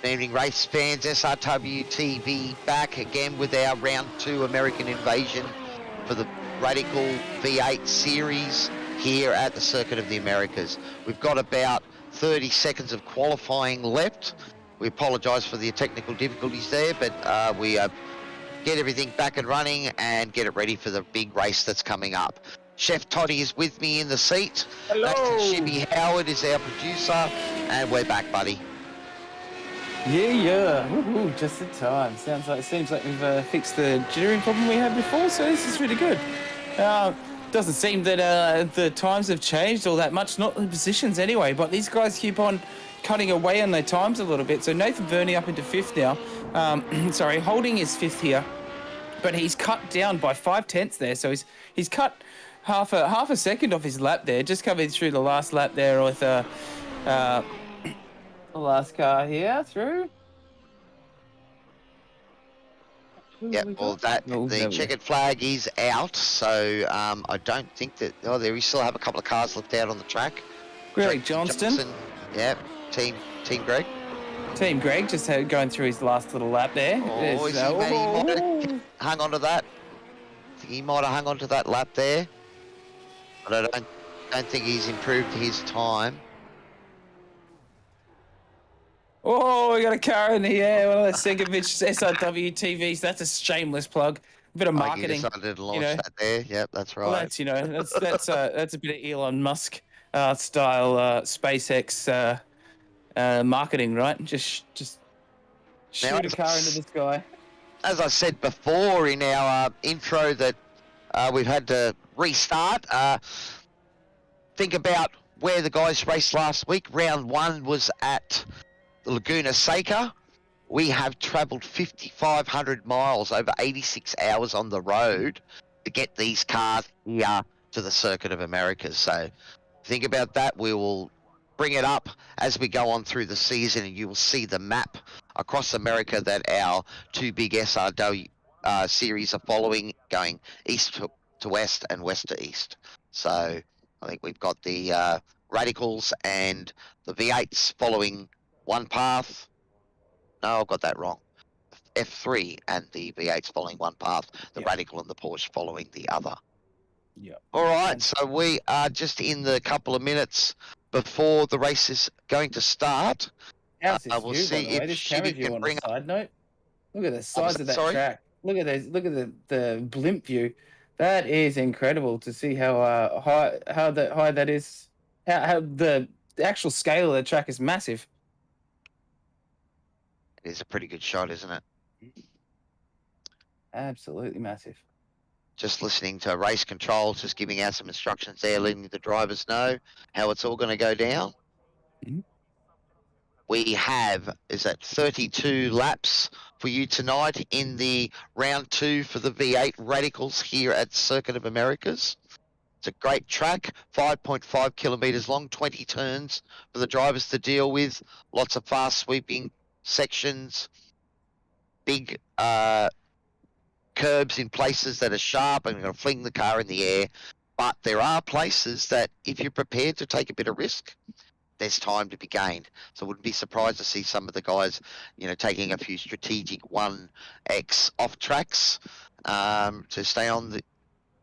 Good evening, race fans. SRW TV back again with our round 2 American Invasion for the Radical V8 series here at the Circuit of the Americas. We've got about 30 seconds of qualifying left. We apologise for the technical difficulties there, but we get everything back and running and get it ready for the big race that's coming up. Chef Toddy is with me in the seat. Hello. Nathan Shibby Howard is our producer, and we're back, buddy. Yeah. Woo-hoo, just in time. Seems like we've fixed the jittering problem we had before, so this is really good. Doesn't seem that the times have changed all that much, not the positions anyway, but these guys keep on cutting away on their times a little bit. So Nathan Verney up into 5th now. Sorry, Holding is 5th here, but he's cut down by 5/10 there, so he's cut half a second off his lap there, just coming through the last lap there with the last car here through. Yep, well, the checkered flag is out, so I don't think that. Oh, there we still have a couple of cars left out on the track. Greg Johnston. Yep, Team Greg. Team Greg just going through his last little lap there. Oh, he might have hung on to that. I think he might have hung on to that lap there. But I don't think he's improved his time. Oh, we got a car in the air. One of the Senkovich SRW TVs. That's a shameless plug. A bit of marketing. You decided to launch that there. Yep, that's right. Well, that's a bit of Elon Musk style SpaceX marketing, right? Just shoot a car into the sky. As I said before in our intro that we've had to restart. Think about where the guys raced last week. Round 1 was at Laguna Seca. We have travelled 5,500 miles, over 86 hours on the road to get these cars here to the Circuit of Americas. So think about that. We will bring it up as we go on through the season, and you will see the map across America that our 2 big SRW series are following, going east to west and west to east. So I think we've got the Radicals and the V8s following one path. No, I've got that wrong. F3 and the V8s following one path. The Radical and the Porsche following the other. Yeah. All right, so we are just in the couple of minutes before the race is going to start. How's this we'll view, see by the way? if This Shibby view can on bring a side note. Look at the size of that sorry? track. Look at this. Look at the blimp view. That is incredible to see how high that is. How the actual scale of the track is massive. It is a pretty good shot, isn't it? Absolutely massive. Just listening to race control, just giving out some instructions there, letting the drivers know how it's all going to go down. Mm-hmm. We have, is that 32 laps for you tonight in the round 2 for the V8 Radicals here at Circuit of Americas. It's a great track, 5.5 kilometres long, 20 turns for the drivers to deal with, lots of fast sweeping sections, big curbs in places that are sharp and going to fling the car in the air. But there are places that if you're prepared to take a bit of risk, there's time to be gained. So I wouldn't be surprised to see some of the guys, taking a few strategic 1X off tracks to stay on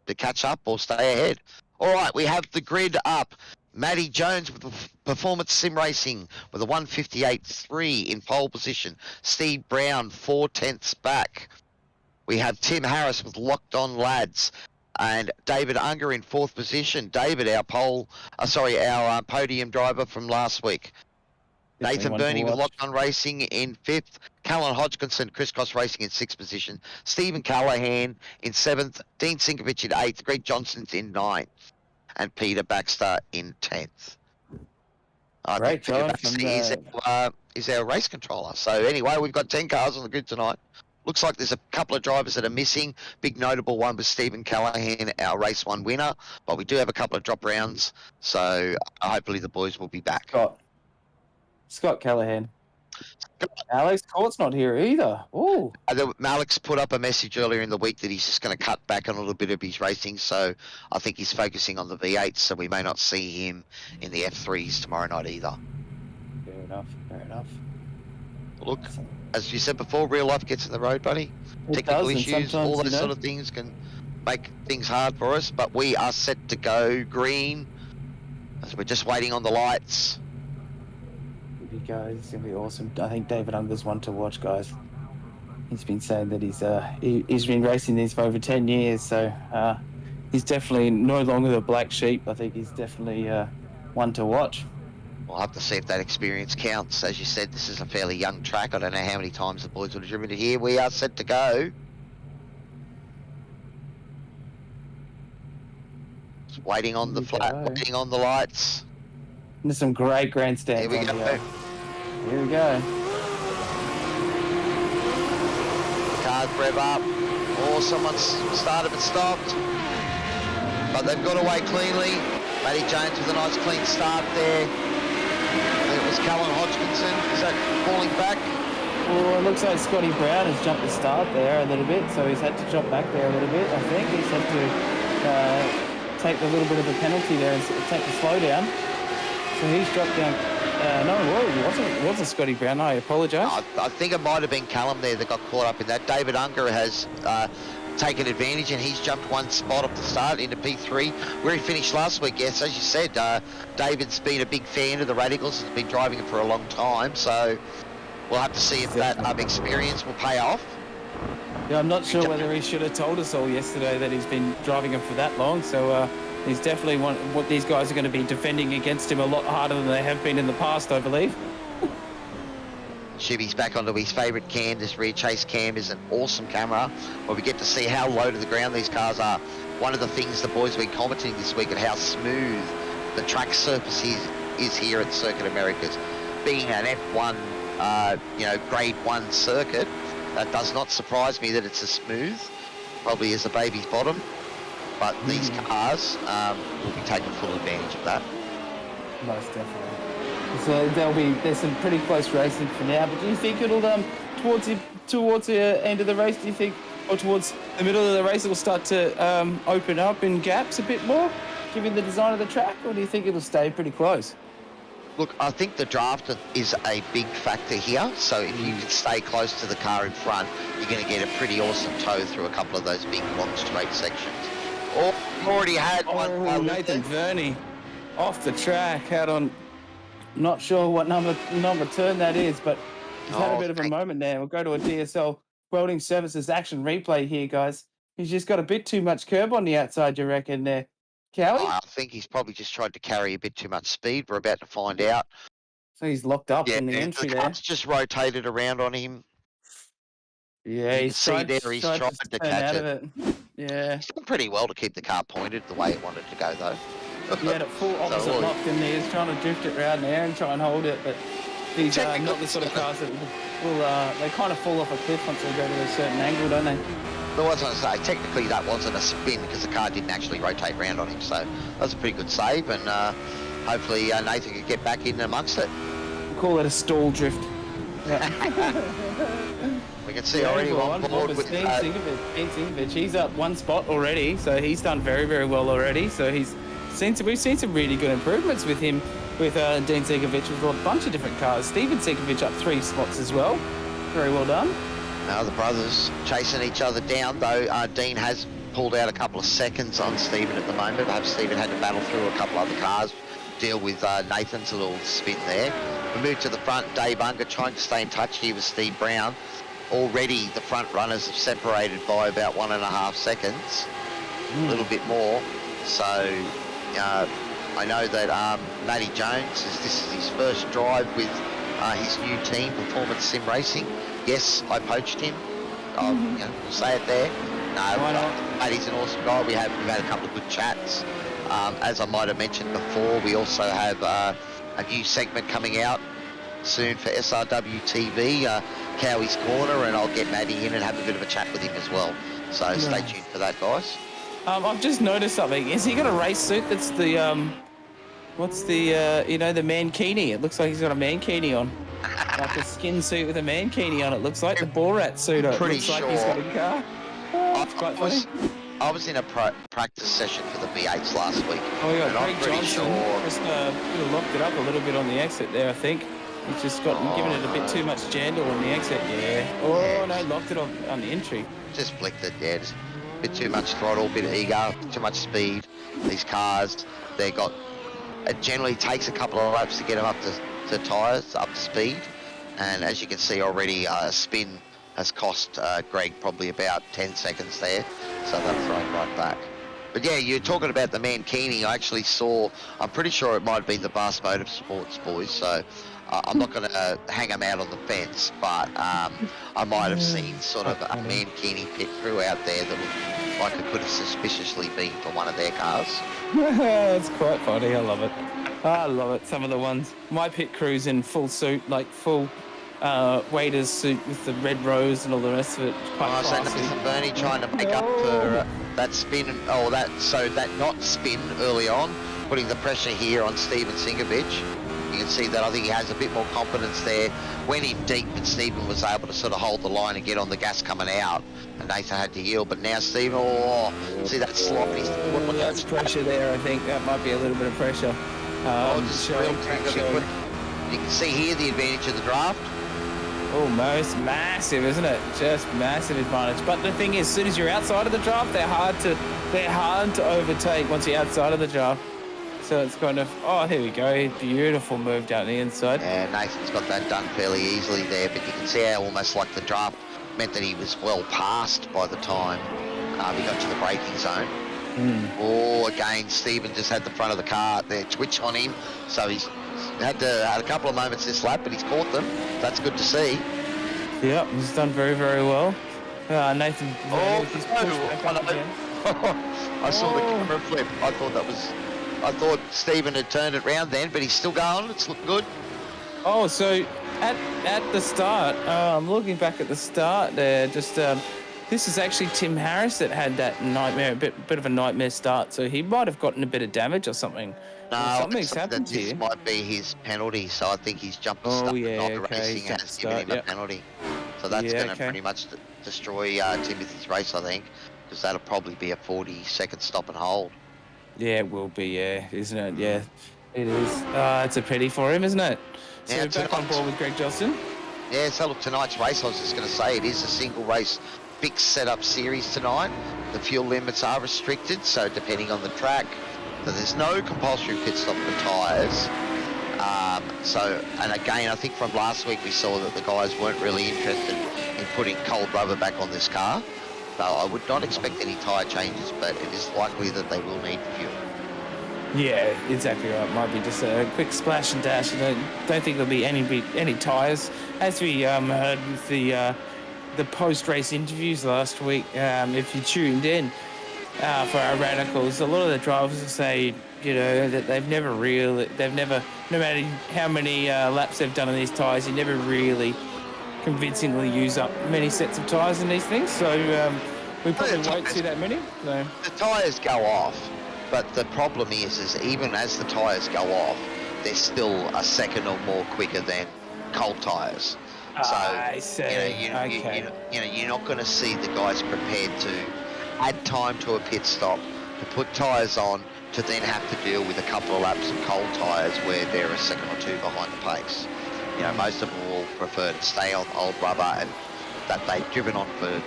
the catch up or stay ahead. All right, we have the grid up. Matty Jones with Performance Sim Racing with a 158.3 in pole position. Steve Brown 4/10 back. We have Tim Harris with Locked On Lads and David Unger in 4th position. David, our podium driver from last week. Nathan Burney with Locked On Racing in 5th. Callan Hodgkinson, Crisscross Racing in 6th position. Stephen Callahan in 7th. Dean Sinkovich in 8th. Greg Johnson's in 9th. And Peter Baxter in 10th. Great job. Is our race controller. So anyway, we've got 10 cars on the grid tonight. Looks like there's a couple of drivers that are missing. Big notable one was Stephen Callahan, our race 1 winner. But we do have a couple of drop rounds. So hopefully the boys will be back. Scott Callahan. Alex Court's not here either. Oh, Malik's put up a message earlier in the week that he's just going to cut back on a little bit of his racing, so I think he's focusing on the V8s, so we may not see him in the F3s tomorrow night either. Fair enough. Look, as you said before, real life gets in the road, buddy. It Technical does, and issues, sometimes, all those sort of things can make things hard for us, but we are set to go green as we're just waiting on the lights. Here we go. It's gonna be awesome. I think David Unger's one to watch, guys. He's been saying that he's been racing these for over 10 years, so he's definitely no longer the black sheep. I think he's definitely one to watch. We'll have to see if that experience counts. As you said, this is a fairly young track. I don't know how many times the boys would have driven it here. We are set to go. Just waiting on the flat, waiting on the lights. And there's some great grandstands. Here we go. Here we go. Cars rev up. Oh, someone's started but stopped. But they've got away cleanly. Matty Jones with a nice clean start there. It was Callum Hodgkinson. Is that falling back? Well, it looks like Scotty Brown has jumped the start there a little bit, so he's had to drop back there a little bit. I think he's had to take a little bit of a penalty there and take the slow down. So he's dropped down. No, it wasn't Scotty Brown. I apologise. I think it might have been Callum there that got caught up in that. David Unger has taken advantage, and he's jumped one spot off the start into P3 where he finished last week. Yes, as you said, David's been a big fan of the Radicals, has been driving it for a long time, so we'll have to see if that experience will pay off. Yeah, I'm not sure whether he should have told us all yesterday that he's been driving it for that long, so he's definitely what these guys are going to be defending against him a lot harder than they have been in the past, I believe. Shibby's back onto his favourite cam. This rear chase cam is an awesome camera where we get to see how low to the ground these cars are. One of the things the boys have been commenting this week at how smooth the track surface is here at Circuit Americas. Being an F1, grade 1 circuit, that does not surprise me that it's as smooth, probably as a baby's bottom, but these cars will be taking full advantage of that. Most definitely. So there's some pretty close racing for now, but do you think it'll towards the end of the race, do you think, or towards the middle of the race, it'll start to open up in gaps a bit more, given the design of the track, or do you think it'll stay pretty close? Look, I think the draft is a big factor here, so if you can stay close to the car in front, you're going to get a pretty awesome tow through a couple of those big long straight sections. Oh, we've already had one. Nathan Verney off the track out on, not sure what number turn that is, but he's had a bit of a moment there. We'll go to a DSL Welding Services action replay here, guys. He's just got a bit too much curb on the outside, you reckon, there, Cowie? I think he's probably just tried to carry a bit too much speed. We're about to find out. So he's locked up in the entry there. It's just rotated around on him. Yeah, he's tried to catch it. Yeah. He's done pretty well to keep the car pointed the way it wanted to go, though. He had it full opposite locked in there. He's trying to drift it around there and try and hold it, but these are not the sort of cars that will, they kind of fall off a cliff once they go to a certain angle, don't they? But what I was going to say, technically that wasn't a spin because the car didn't actually rotate round on him, so that was a pretty good save, and hopefully Nathan could get back in amongst it. We'll call it a stall drift. Yeah. We can see already on board with Dean Sinkovich. He's up one spot already, so he's done very, very well already. So we've seen some really good improvements with him, with Dean Sinkovich, with a bunch of different cars. Steven Sinkovich up 3 spots as well. Very well done. Now the brothers chasing each other down, though. Dean has pulled out a couple of seconds on Steven at the moment. Perhaps Steven had to battle through a couple other cars, deal with Nathan's little spin there. We move to the front. Dave Unger trying to stay in touch here with Steve Brown. Already the front runners have separated by about 1.5 seconds, a little bit more. So I know that Matty Jones, this is his first drive with his new team, Performance Sim Racing. Yes, I poached him. We'll say it there. No, Matty's an awesome guy. We've had a couple of good chats. As I might have mentioned before, we also have a new segment coming out soon for SRW TV, Cowie's Corner, and I'll get Matty in and have a bit of a chat with him as well. So stay tuned for that, guys. I've just noticed something. Is he got a race suit that's the what's the the mankini? It looks like he's got a mankini on, like a skin suit with a mankini on. It looks like the Borat suit. It Pretty looks sure. like he's got a car. It's quite funny. I was in a practice session for the V8s last week. Oh, yeah, and Greg Johnson just locked it up a little bit on the exit there, I think. He's just given it a bit too much jandle on the exit. Yeah. Oh, no, locked it on the entry. Just flicked it, yeah. Just a bit too much throttle, bit of ego, too much speed. These cars, it generally takes a couple of laps to get them up to tyres, up to speed. And as you can see already, a spin has cost Greg probably about 10 seconds there. So they'll throw him right back. But yeah, you're talking about the Mankini. I actually saw, I'm pretty sure it might have been the Vast Motorsports boys. So I'm not going to hang them out on the fence, but I might have seen sort of a Mankini pit crew out there that looked like it could have suspiciously been for one of their cars. It's quite funny. I love it. I love it. Some of the ones. My pit crew's in full suit, like full waiter's suit with the red rose and all the rest of it. Quite so Nathan Burney trying to make up for that spin, that not spin early on, putting the pressure here on Steven Singovic. You can see that I think he has a bit more confidence there. Went in deep, but Steven was able to sort of hold the line and get on the gas coming out, and Nathan had to yield. But now Steven, see that slop? That's pressure there. I think that might be a little bit of pressure. You can see here the advantage of the draft. Almost massive, isn't it? Just massive advantage. But the thing is, as soon as you're outside of the draft, they're hard to overtake once you're outside of the draft. So it's kind of, here we go. Beautiful move down the inside. Yeah, Nathan's got that done fairly easily there, but you can see how almost like the draft meant that he was well past by the time he got to the braking zone. Again, Steven just had the front of the car there twitch on him, so he's had a couple of moments this lap, but he's caught them. That's good to see. Yep, he's done very, very well. Nathan. I saw the camera flip. I thought Steven had turned it round then, but he's still going. It's looking good. Oh, so at the start, I'm looking back at the start there. Just this is actually Tim Harris that had that nightmare, a bit of a nightmare start. So he might have gotten a bit of damage or something. No, something's happened to you. This might be his penalty. So I think he's jumped the start. Racing has given him a penalty. So that's going to pretty much destroy Timothy's race, I think, because that'll probably be a 40-second stop and hold. Yeah, it will be, isn't it? Yeah, it is. It's a pity for him, isn't it? So Yeah, back on board with Greg Justin. Yeah, so look, tonight's race, I was just going to say, it is a single race fixed setup series tonight. The fuel limits are restricted, so depending on the track, so there's no compulsory pit stop for tyres. And again, I think from last week we saw that the guys weren't really interested in putting cold rubber back on this car. So I would not expect any tyre changes, but it is likely that they will need fuel. Yeah, exactly right. Might be just a quick splash and dash. I don't think there'll be any tyres. As we heard with the post-race interviews last week, if you tuned in for our Radicals, a lot of the drivers will say, that they've never, no matter how many laps they've done on these tyres, you never really convincingly use up many sets of tyres in these things. So we probably won't see that many. So. The tyres go off. But the problem is even as the tyres go off, they're still a second or more quicker than cold tyres. So I see. You're not going to see the guys prepared to add time to a pit stop, to put tyres on, to then have to deal with a couple of laps of cold tyres where they're a second or two behind the pace. Most of them will prefer to stay on old rubber and that they've driven on for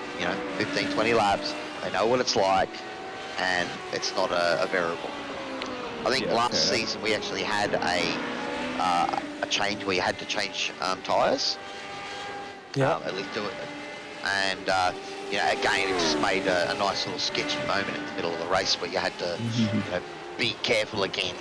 15, 20 laps. They know what it's like. And it's not a variable. I think last season we actually had a change where you had to change tyres. Yeah. At least do it. And again, it just made a nice little sketchy moment in the middle of the race where you had to be careful again.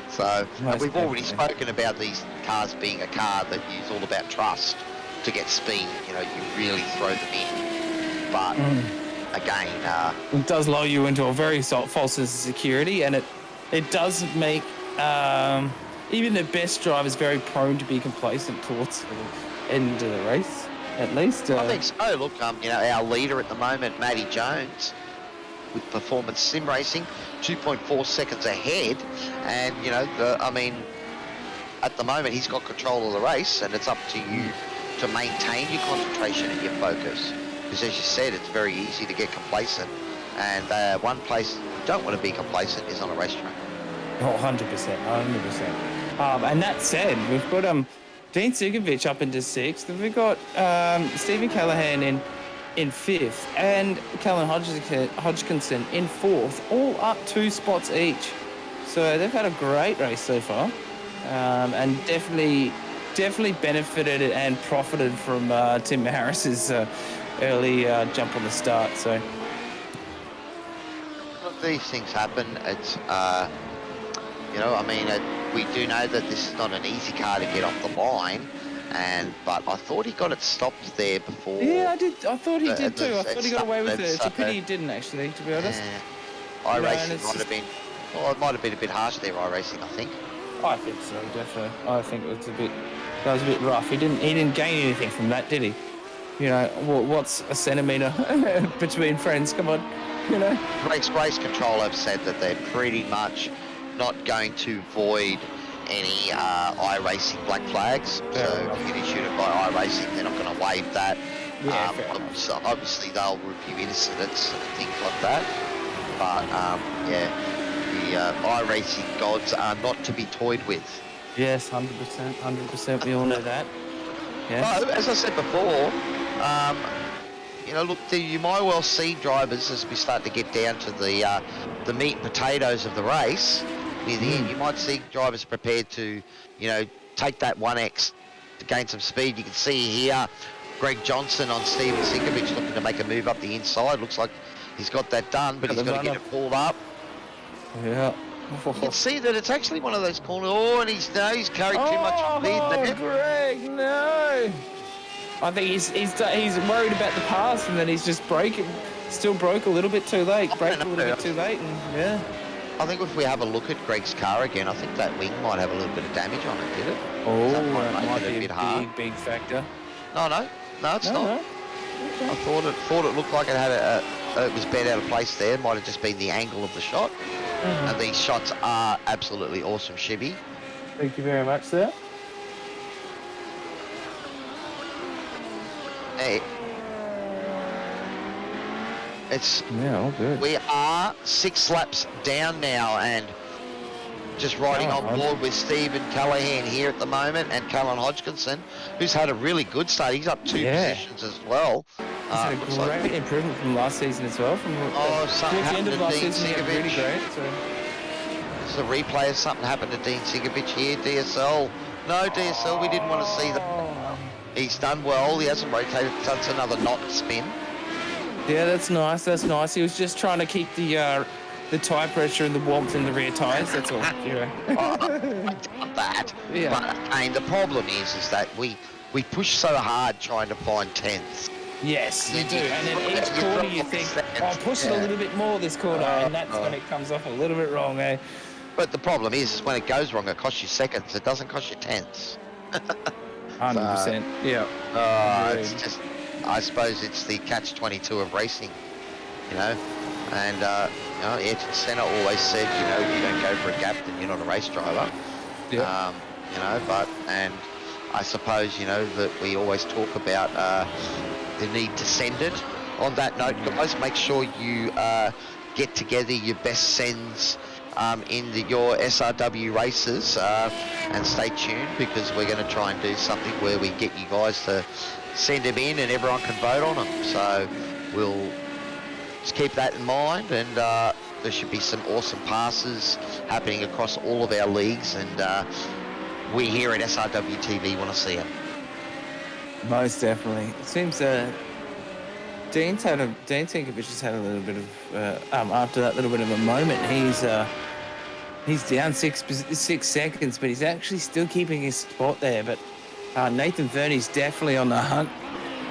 So we've already spoken about these cars being a car that is all about trust to get speed. You really throw them in, but. Again, it does lull you into a very false sense of security, and it does make even the best drivers very prone to be complacent towards the end of the race, at least. I think so. Look, our leader at the moment, Matty Jones, with Performance Sim Racing, 2.4 seconds ahead, and at the moment he's got control of the race, and it's up to you to maintain your concentration and your focus. Because as you said, it's very easy to get complacent, and one place you don't want to be complacent is on a racetrack. Oh, 100%. And that said, we've got Dean Sigovic up into 6th. Then we've got Stephen Callahan in 5th and Callan Hodgkinson in 4th, all up 2 spots each. So they've had a great race so far, and definitely benefited and profited from Tim Harris's early jump on the start. So Look, these things happen. It's I mean, we do know that this is not an easy car to get off the line, but I thought he got it stopped there before. Yeah, I did. I thought he did too. I thought he got away with it. It's a pity he didn't, actually, to be honest. iRacing might have been. Well, it might have been a bit harsh there, iRacing, I think. I think so, definitely. I think it was that was a bit rough. He didn't gain anything from that, did he? You know, what's a centimetre between friends? Come on, you know. Race control have said that they're pretty much not going to void any iRacing black flags. So if you get issued it by iRacing, they're not going to waive that. Yeah, so obviously they'll review incidents and things like that. But the iRacing gods are not to be toyed with. Yes, 100%. We all know that. Yeah. But as I said before, look, you might well see drivers as we start to get down to the meat and potatoes of the race. Near the end, you might see drivers prepared to, take that 1x to gain some speed. You can see here, Greg Johnson on Steven Sinkovich looking to make a move up the inside. Looks like he's got that done, but he's got to get it pulled up. Yeah. You can see that it's actually one of those corners. Oh, and he's carried too much speed there. Greg, no. I think he's worried about the pass, and then he's just still broke a little bit too late. And yeah. I think if we have a look at Greg's car again, I think that wing might have a little bit of damage on it, did it? Oh, that might be a big factor. No, it's not. No. Okay. I thought it looked like it had it was bent out of place there. It might have just been the angle of the shot. Mm-hmm. And these shots are absolutely awesome, Shibby. Thank you very much, sir. Hey. All good. We are 6 laps down now, and just riding on board with Stephen Callahan here at the moment, and Callan Hodgkinson, who's had a really good start. He's up 2 positions as well. He's had a great improvement from last season as well. Towards the end of last season, he had really great. So. This is a replay of something happened to Dean Sigovic here. DSL. No, DSL, we didn't want to see that. He's done well. He hasn't rotated. That's another knot spin. Yeah, that's nice. He was just trying to keep the tyre pressure and the warmth in the rear tyres. That's all. Yeah. I doubt that. Yeah. But again, the problem is that we push so hard trying to find tenths. Yes, you do. And then each corner you think, push it a little bit more this corner, and that's when it comes off a little bit wrong, eh? But the problem is when it goes wrong, it costs you seconds. It doesn't cost you tenths. 100%. Yeah. It's just, I suppose it's the catch-22 of racing, and Ayrton Senna always said, if you don't go for a gap, then you're not a race driver. Yeah. And I suppose, that we always talk about the need to send it. On that note, guys, make sure you get together your best sends in your SRW races and stay tuned, because we're going to try and do something where we get you guys to send them in and everyone can vote on them. So we'll just keep that in mind, and there should be some awesome passes happening across all of our leagues, and we here at SRW TV want to see them. Most definitely. It seems Dean Tinkovich has had a little bit of after that little bit of a moment. He's down 6 seconds, but he's actually still keeping his spot there. But Nathan Verney's definitely on the hunt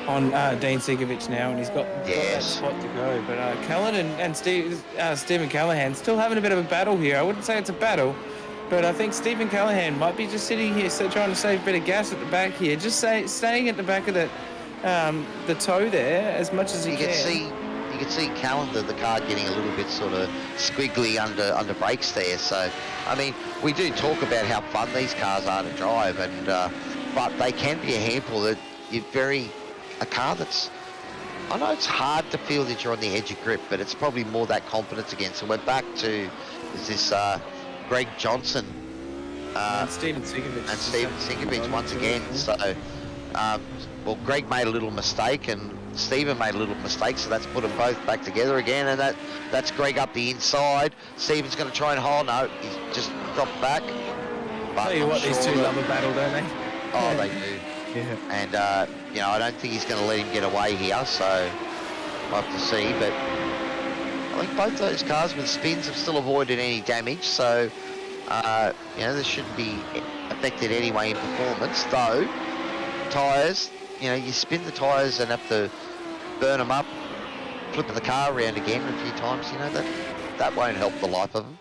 on Dean Tinkovich now, and he's got that spot to go. But Callan and Stephen Callahan still having a bit of a battle here. I wouldn't say it's a battle, but I think Stephen Callahan might be just sitting here trying to save a bit of gas at the back here, just staying at the back of the toe there as much as he can. You can see Callan, the car getting a little bit sort of squiggly under brakes there. So, I mean, we do talk about how fun these cars are to drive, and but they can be a handful. That a car that's, I know it's hard to feel that you're on the edge of grip, but it's probably more that confidence again. So we're back to this Greg Johnson And Steven Sinkovic. And Steven Sinkovic once again. So, well, Greg made a little mistake and Steven made a little mistake, so that's put them both back together again, and that's Greg up the inside. Steven's going to try and hold. No, he's just dropped back. But Tell you what, these two love a battle, don't they? Oh, they do. Yeah. And, you know, I don't think he's going to let him get away here, so we'll have to see. But I think both those cars with spins have still avoided any damage, so, you know, this shouldn't be affected anyway in performance, though. Tyres, you know, you spin the tyres and have to burn them up, flipping the car around again a few times, you know, that won't help the life of them.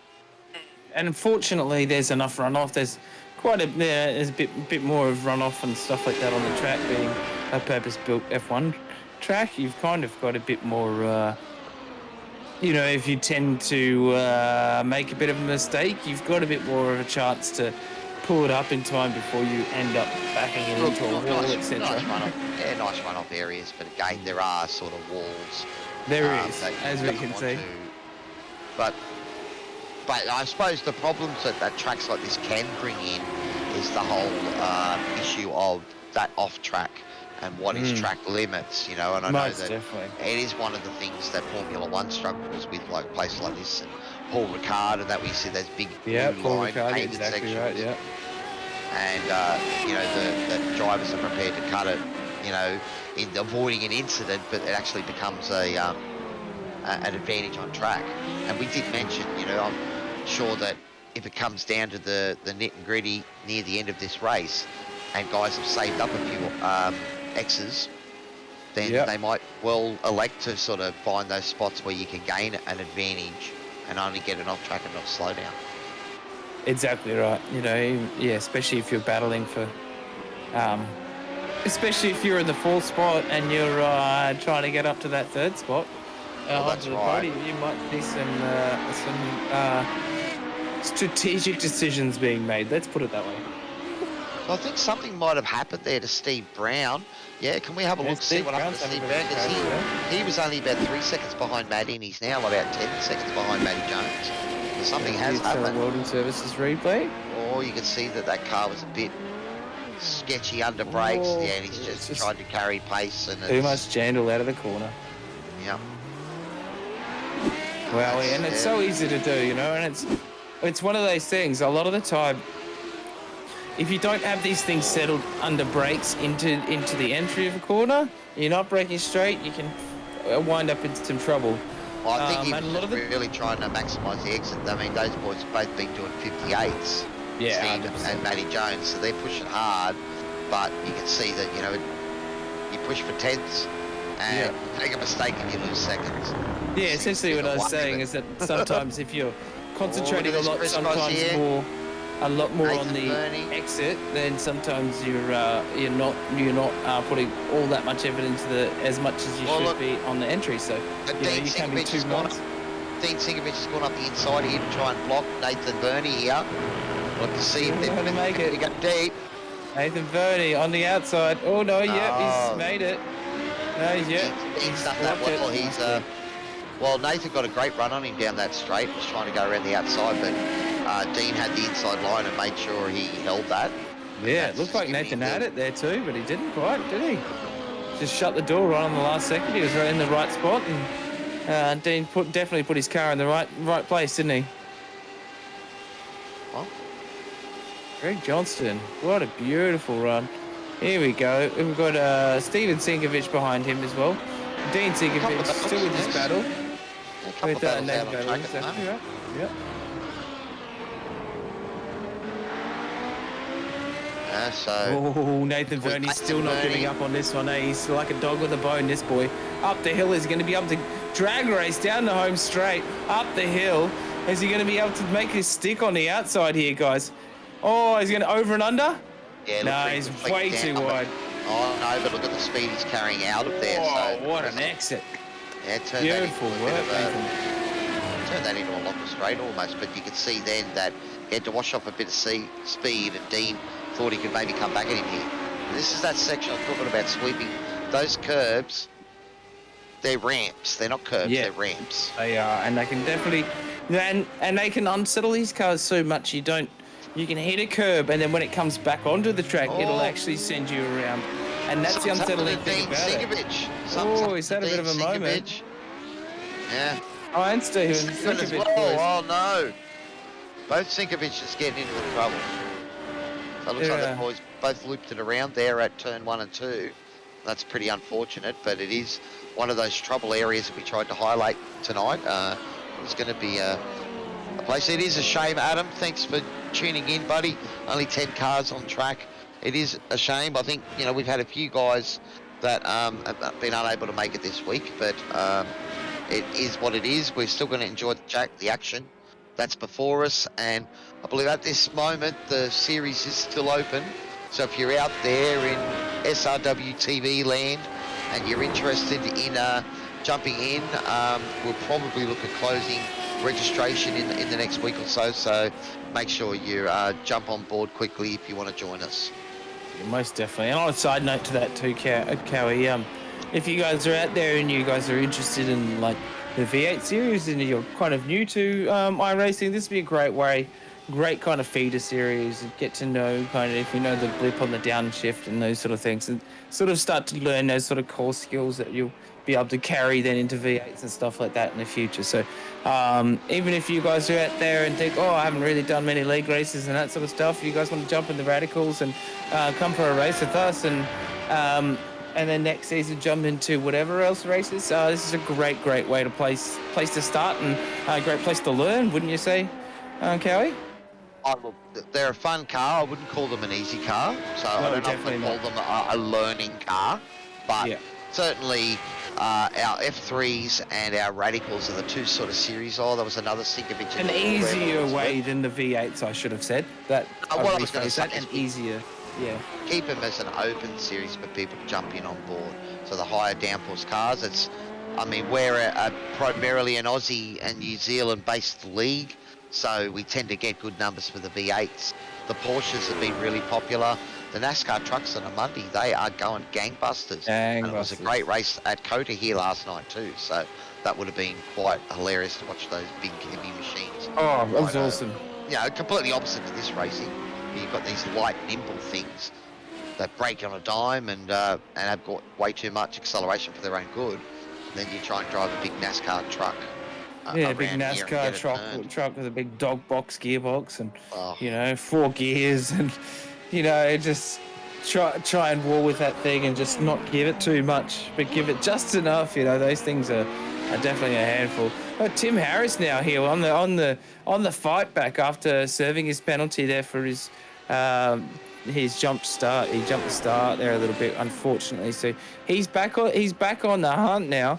And unfortunately, there's enough runoff. There's there's a bit more of runoff and stuff like that on the track, being a purpose-built F1 track. You've kind of got a bit more, you know, if you tend to make a bit of a mistake, you've got a bit more of a chance to pull it up in time before you end up backing it into a wall, etc. Nice runoff areas, but again, there are sort of walls. There is, as we can see. But I suppose the problems that tracks like this can bring in is the whole issue of that off-track and what is track limits, you know, and I know that it is one of the things that Formula One struggles with, like places like this, and Paul Ricard, and that we see those big Paul line Ricard, pavement exactly sections. right, yeah. And, you know, the drivers are prepared to cut it, you know, in avoiding an incident, but it actually becomes an advantage on track. And we did mention, you know, I'm sure that if it comes down to the nit and gritty near the end of this race, and guys have saved up a few X's, then they might well elect to sort of find those spots where you can gain an advantage and only get an off track and not slow down. Exactly right. You know, yeah, especially if you're battling for, especially if you're in the fourth spot and you're trying to get up to that third spot. That's right. You might see some strategic decisions being made. Let's put it that way. So I think something might have happened there to Steve Brown. Yeah, can we have a look, see what happened to Steve Brown? Because he was only about 3 seconds behind Maddie, and he's now about 10 seconds behind Matty Jones. So something has happened. Welding Services replay. Or you can see that car was a bit sketchy under brakes. Yeah, and he's just tried to carry pace. And too much jandle out of the corner. Yeah. Well, and it's so easy to do, you know, and it's one of those things. A lot of the time, if you don't have these things settled under brakes into the entry of a corner, you're not braking straight, you can wind up in some trouble. Well, I think he was really trying to maximise the exit. I mean, those boys have both been doing 58s, Steve and Matty Jones, so they're pushing hard, but you can see that, you know, you push for 10s and make a mistake and you lose seconds. Yeah, essentially what I was saying is that sometimes if you're concentrating a lot more on the exit, then sometimes you're not putting all that much effort into as much as you should be on the entry. So you can be too much. Dean Sinkovic has gone up the inside here to try and block Nathan Burney here. Look to see if they're going to make it. Got deep. Nathan Burney on the outside. Oh no, he's made it. No, he's done that well. Well, Nathan got a great run on him down that straight. He was trying to go around the outside, but Dean had the inside line and made sure he held that. Yeah, it looked like Nathan had it there too, but he didn't quite, did he? Just shut the door right on the last second. He was right in the right spot, and Dean definitely put his car in the right place, didn't he? Well, Greg Johnston, what a beautiful run. Here we go. We've got Steven Sinkovic behind him as well. Dean Sinkovic still with his battle. With Nathan Burney, exactly right. Yep. Nathan Burney's still not giving up on this one. He's like a dog with a bone, this boy. Up the hill, is going to be able to drag race down the home straight. Up the hill. Is he going to be able to make his stick on the outside here, guys? Oh, he's going to over and under? Yeah, no, he's way too wide. Oh, no, but look at the speed he's carrying out of there. Oh, so what an exit. Yeah, beautiful work, Nathan. Turned that into a longer straight almost, but you could see then that he had to wash off a bit of speed, and Dean thought he could maybe come back at him here. And this is that section I'm talking about, sweeping. Those curbs, they're ramps. They're not curbs, they're ramps. They are, and they can definitely... And they can unsettle these cars so much you don't you can hit a curb, and then when it comes back onto the track, it'll Oh. actually send you around. And that's the Something's unsettling happened to thing Dean about it. Sinkovich. Oh, he's had a bit of a moment. Sinkovich. Yeah. Oh, and Steven Stephen as well. Sinkovich, boys. Oh no. Both Sinkoviches getting into the trouble. So it looks like the boys both looped it around there at turn 1 and 2. That's pretty unfortunate, but it is one of those trouble areas that we tried to highlight tonight. It's going to be a place. It is a shame, Adam. Thanks for tuning in, buddy. Only 10 cars on track. It is a shame. I think, you know, we've had a few guys that have been unable to make it this week, but it is what it is. We're still going to enjoy the action that's before us, and I believe at this moment the series is still open. So if you're out there in SRW TV land and you're interested in jumping in, we'll probably look at closing registration in the next week or so. So make sure you jump on board quickly if you want to join us. Yeah, most definitely. And on a side note to that too, Cowie, if you guys are out there and you guys are interested in like the V8 series and you're kind of new to iRacing, this would be a great kind of feeder series, and get to know kind of, if you know, the blip on the downshift and those sort of things, and sort of start to learn those sort of core skills that you'll be able to carry then into V8s and stuff like that in the future. So even if you guys are out there and think, oh, I haven't really done many league races and that sort of stuff, if you guys want to jump in the Radicals and come for a race with us, and then next season jump into whatever else races, this is a great way to place to start, and a great place to learn, wouldn't you say, Cowie? Oh, look, they're a fun car. I wouldn't call them an easy car, so I don't know if I'd call them a learning car, but certainly our F3s and our Radicals are the two sort of series. Oh, there was another Sinkovich. An easier way than the V8s, I should have said. That what I was going to say is easier. Yeah. Keep them as an open series for people to jump in on board. So the higher downforce cars, we're primarily an Aussie and New Zealand based league, so we tend to get good numbers for the V8s. The Porsches have been really popular. The NASCAR trucks on a Monday, they are going gangbusters. And it was a great race at Kota here last night too, so that would have been quite hilarious to watch those big heavy machines. Oh, that was awesome. Completely opposite to this racing. You've got these light, nimble things that break on a dime and have got way too much acceleration for their own good. And then you try and drive a big NASCAR truck. Big NASCAR truck with a big dog box gearbox and 4 gears and just try and war with that thing and just not give it too much, but give it just enough. Those things are definitely a handful. Oh, Tim Harris now here on the fight back after serving his penalty there for his jump start. He jumped the start there a little bit, unfortunately. So he's back on the hunt now.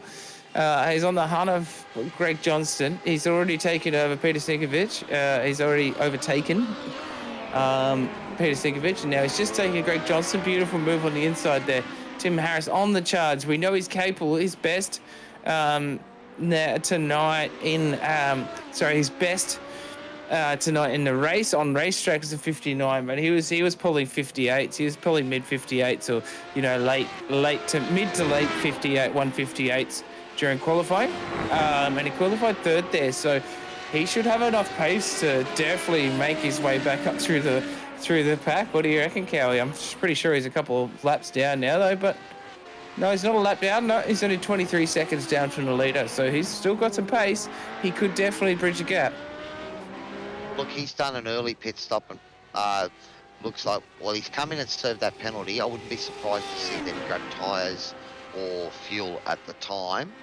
He's on the hunt of Greg Johnston. He's already taken over Peter Sinkovich. He's already overtaken Peter Sinkovich, and now he's just taking Greg Johnston. Beautiful move on the inside there. Tim Harris on the charge. We know he's capable. His best tonight in his best tonight in the race on racetrack is a 59, but he was pulling 58s. He was pulling mid 58s or late to mid to late 58 158s during qualifying, and he qualified third there. So he should have enough pace to definitely make his way back up through the pack. What do you reckon, Cowie? I'm pretty sure he's a couple of laps down now though, but. No, he's not a lap down. No, he's only 23 seconds down from the leader, so he's still got some pace. He could definitely bridge the gap. Look, he's done an early pit stop and looks like, he's come in and served that penalty. I wouldn't be surprised to see them grab tyres or fuel at the time.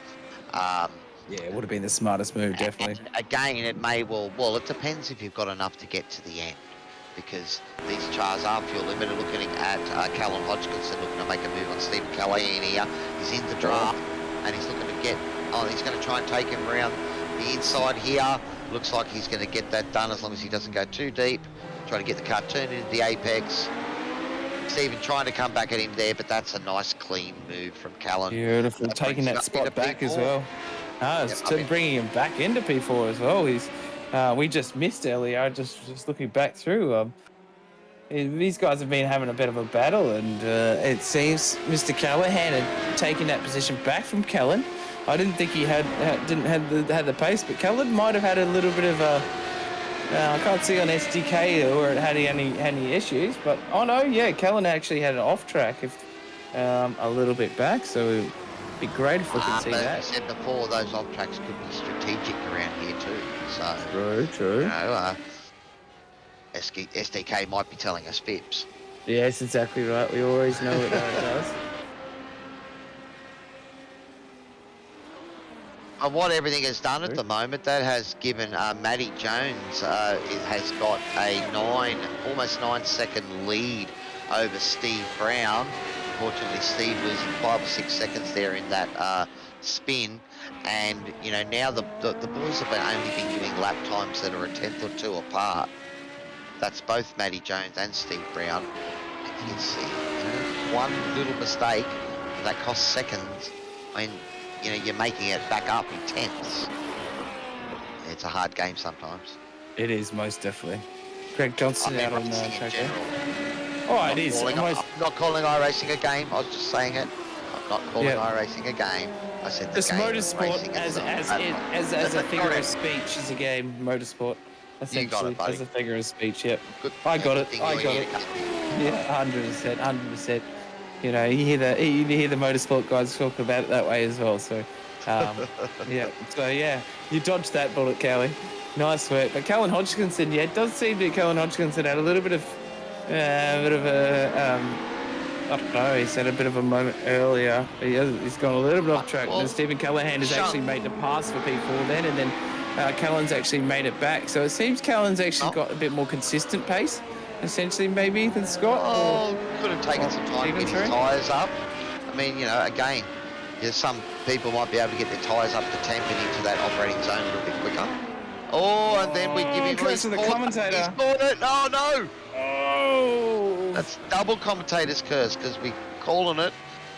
It would have been the smartest move, definitely. And again, it may it depends if you've got enough to get to the end, because these cars are fuel limited. Looking at Callum Hodgkinson looking to make a move on Stephen Callahan here. He's in the draft and he's looking to he's going to try and take him around the inside here. Looks like he's going to get that done as long as he doesn't go too deep. Trying to get the car turned into the apex. Stephen trying to come back at him there, but that's a nice clean move from Callum. Beautiful, taking that spot back as well. Bringing him back into P4 as well. We just missed earlier, just looking back through. These guys have been having a bit of a battle, and it seems Mr. Callahan had taken that position back from Kellen. I didn't think he didn't have the pace, but Kellen might have had a little bit of I can't see on SDK where it had any issues, but oh no, yeah, Kellen actually had an off track if a little bit back, so it'd be great if we could see But that. as we said before, those off tracks could be strategic around here too. So True. you know, SDK might be telling us fibs. Yes, exactly right. We always know what it does. What everything has done at the moment, that has given Matty Jones has got a almost 9-second lead over Steve Brown. Unfortunately, Steve losing 5 or 6 seconds there in that spin, and you know now the boys have only been doing lap times that are a tenth or two apart. That's both Matty Jones and Steve Brown. And you can see, you know, one little mistake that costs seconds. I mean, you know, you're making it back up in tenths. It's a hard game sometimes. It is, most definitely. Greg Johnson out on the track there. Oh, it is. I'm not calling iRacing a game. I was just saying it. I'm not calling iRacing a game. I said the Just game motorsport as a figure of speech is a game. Motorsport, essentially, you got it, buddy. As a figure of speech. Yep. Good. I got it. Yeah, 100%. You know, you hear the motorsport guys talk about it that way as well. So, yeah. You dodged that bullet, Cowie. Nice work. But Callan Hodgkinson, it does seem that Callan Hodgkinson had a little bit of I don't know. He's had a bit of a moment earlier. He's gone a little bit off track. And Stephen Callahan has actually made the pass for P4 then, and then Callan's actually made it back. So it seems Callan's actually got a bit more consistent pace, essentially, maybe, than Scott. Could have taken some time to get his tyres up. I mean, you know, again, some people might be able to get their tyres up to temp and into that operating zone a little bit quicker. And then we give him curse of the commentator. He's caught it. Oh, no. Oh. That's double commentator's curse, because we calling it,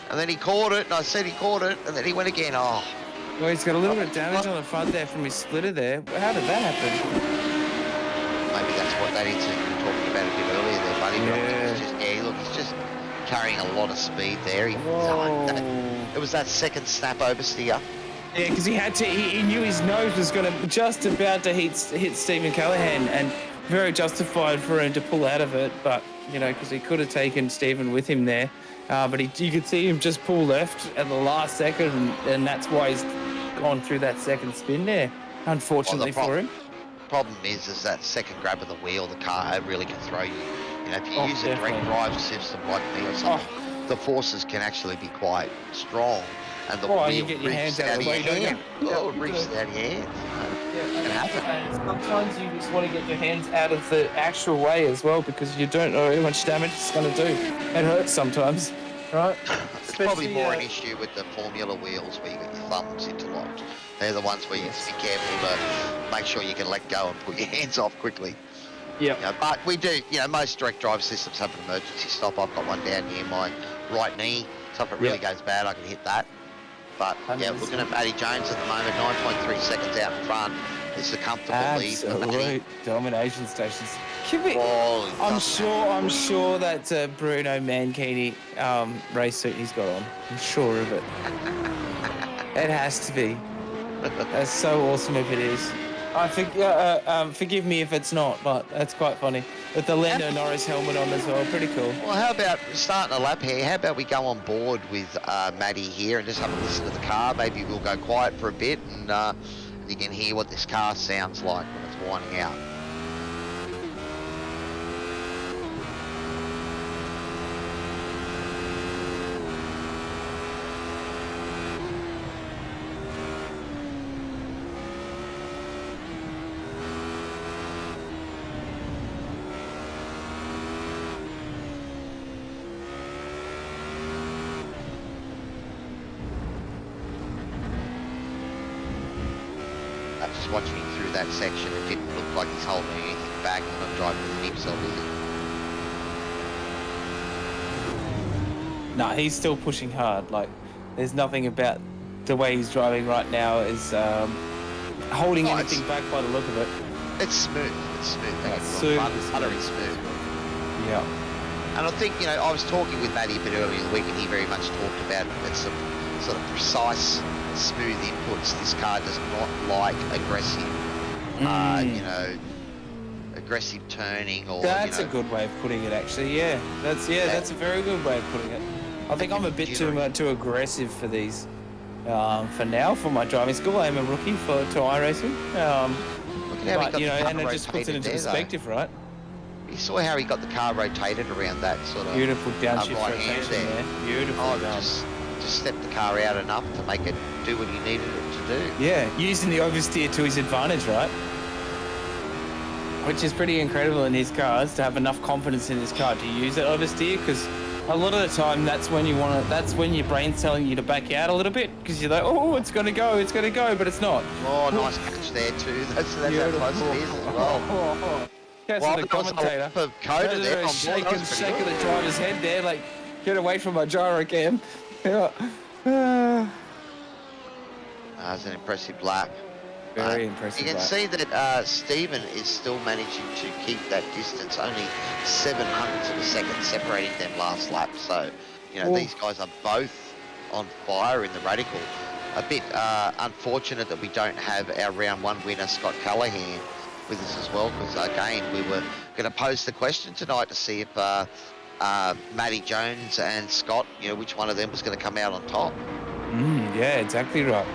and then he caught it, and I said he caught it, and then he went again. Oh. Well, he's got a little bit of damage on the front there from his splitter there. How did that happen? Maybe that's what that incident you were talking about a bit earlier there, buddy. Yeah. He's just carrying a lot of speed there. It was that second snap oversteer. Yeah, because he knew his nose was just about to hit Stephen Callahan, and very justified for him to pull out of it, but, you know, because he could have taken Stephen with him there. But you could see him just pull left at the last second, and that's why he's gone through that second spin there, unfortunately for him. Problem is that second grab of the wheel, the car really can throw you. You know, if you use a direct drive system like me or something, the forces can actually be quite strong. And the wheel you get your hands out of the way, don't you? It reaches out of your hands. It happens. Sometimes you just want to get your hands out of the actual way as well, because you don't know how much damage it's going to do. It hurts sometimes, right? It's probably more an issue with the Formula wheels where you got your thumbs interlocked. They're the ones where you have to be careful to make sure you can let go and put your hands off quickly. Yeah. You know, but we do, you know, most direct drive systems have an emergency stop. I've got one down near my right knee, so if it really goes bad, I can hit that. But yeah, looking at Matty Jones at the moment, 9.3 seconds out in front. It's a comfortable lead for Matty. Domination stations. I'm sure that Bruno Mancini race suit he's got on. I'm sure of it. It has to be. That's so awesome if it is. I think, forgive me if it's not, but that's quite funny. With the Lando Norris helmet on as well, pretty cool. Well, how about starting a lap here? How about we go on board with Matty here and just have a listen to the car? Maybe we'll go quiet for a bit and you can hear what this car sounds like when it's winding out. Just watching him through that section, it didn't look like he's holding anything back. He's not driving with himself, is he? No, he's still pushing hard. Like, there's nothing about the way he's driving right now is holding anything back by the look of it. It's smooth. It's smooth. Utterly smooth. Yeah. And I think, you know, I was talking with Matty a bit earlier in the week, and he very much talked about it's some sort of precise, smooth inputs. This car does not like aggressive, you know, aggressive turning or That's a good way of putting it, actually. Yeah, that's a very good way of putting it. I think I'm a bit too aggressive for these. For now, for my driving school, I'm a rookie to iRacing. But and it just puts it into perspective, right? You saw how he got the car rotated around that sort of beautiful downshift right rotation there. Beautiful. Oh, just step the car out enough to make it do what he needed it to do. Yeah, using the oversteer to his advantage, right? Which is pretty incredible in his cars, to have enough confidence in his car to use that oversteer, because a lot of the time that's when your brain's telling you to back out a little bit, because you're like, oh, it's going to go, but it's not. Oh, nice catch there too. That's how close it is as well. Well, the commentator. Shaking the driver's head there, like, get away from my gyro cam. That's an impressive lap. Very impressive. You can see that Stephen is still managing to keep that distance, only 700ths of a second separating them last lap. So, these guys are both on fire in the Radical. A bit unfortunate that we don't have our round one winner, Scott Callahan, with us as well, because again, we were going to pose the question tonight to see if Matty Jones and Scott, which one of them was going to come out on top. Yeah, exactly right.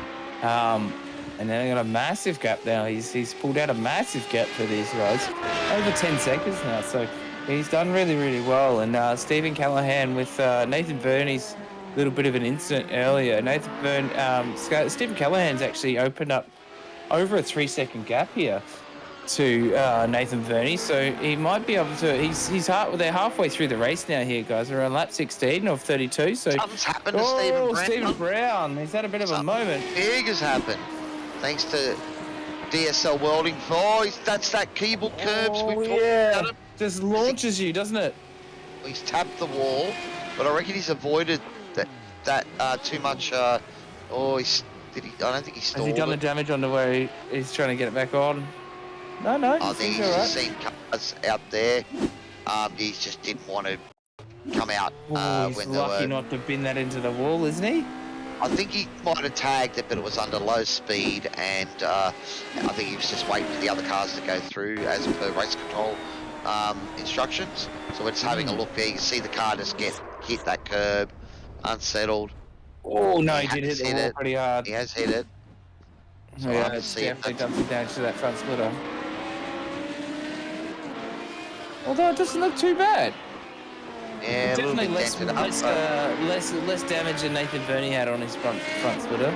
And then I got a massive gap now. He's pulled out a massive gap for these guys, over 10 seconds now. So he's done really, really well. And Stephen Callahan with Nathan Verney's little bit of an incident earlier. Stephen Callahan's actually opened up over a 3-second gap here to Nathan Verney, so he might be able to. They're halfway through the race now here, guys. We're on lap 16 of 32. So something's happened to Stephen Brown. Stephen Brown. He's had a bit of a moment. Big has happened, thanks to DSL Welding. That's that Keeble curbs we've talked about him. Just launches you, doesn't it? He's tapped the wall, but I reckon he's avoided that too much. I don't think he stalled. Has he done the damage on the way he's trying to get it back on? No. I think he's just seen cars out there. He just didn't want to come out he's when lucky not to bin that into the wall, isn't he? I think he might have tagged it, but it was under low speed, and I think he was just waiting for the other cars to go through as per race control instructions. So we're just having a look there. You can see the car just hit that curb, unsettled. Oh no, he did hit the wall pretty hard. He has hit it. So yeah, it's definitely done some damage to that front splitter. Although it doesn't look too bad. Yeah, definitely less damage than Nathan Verney had on his front splitter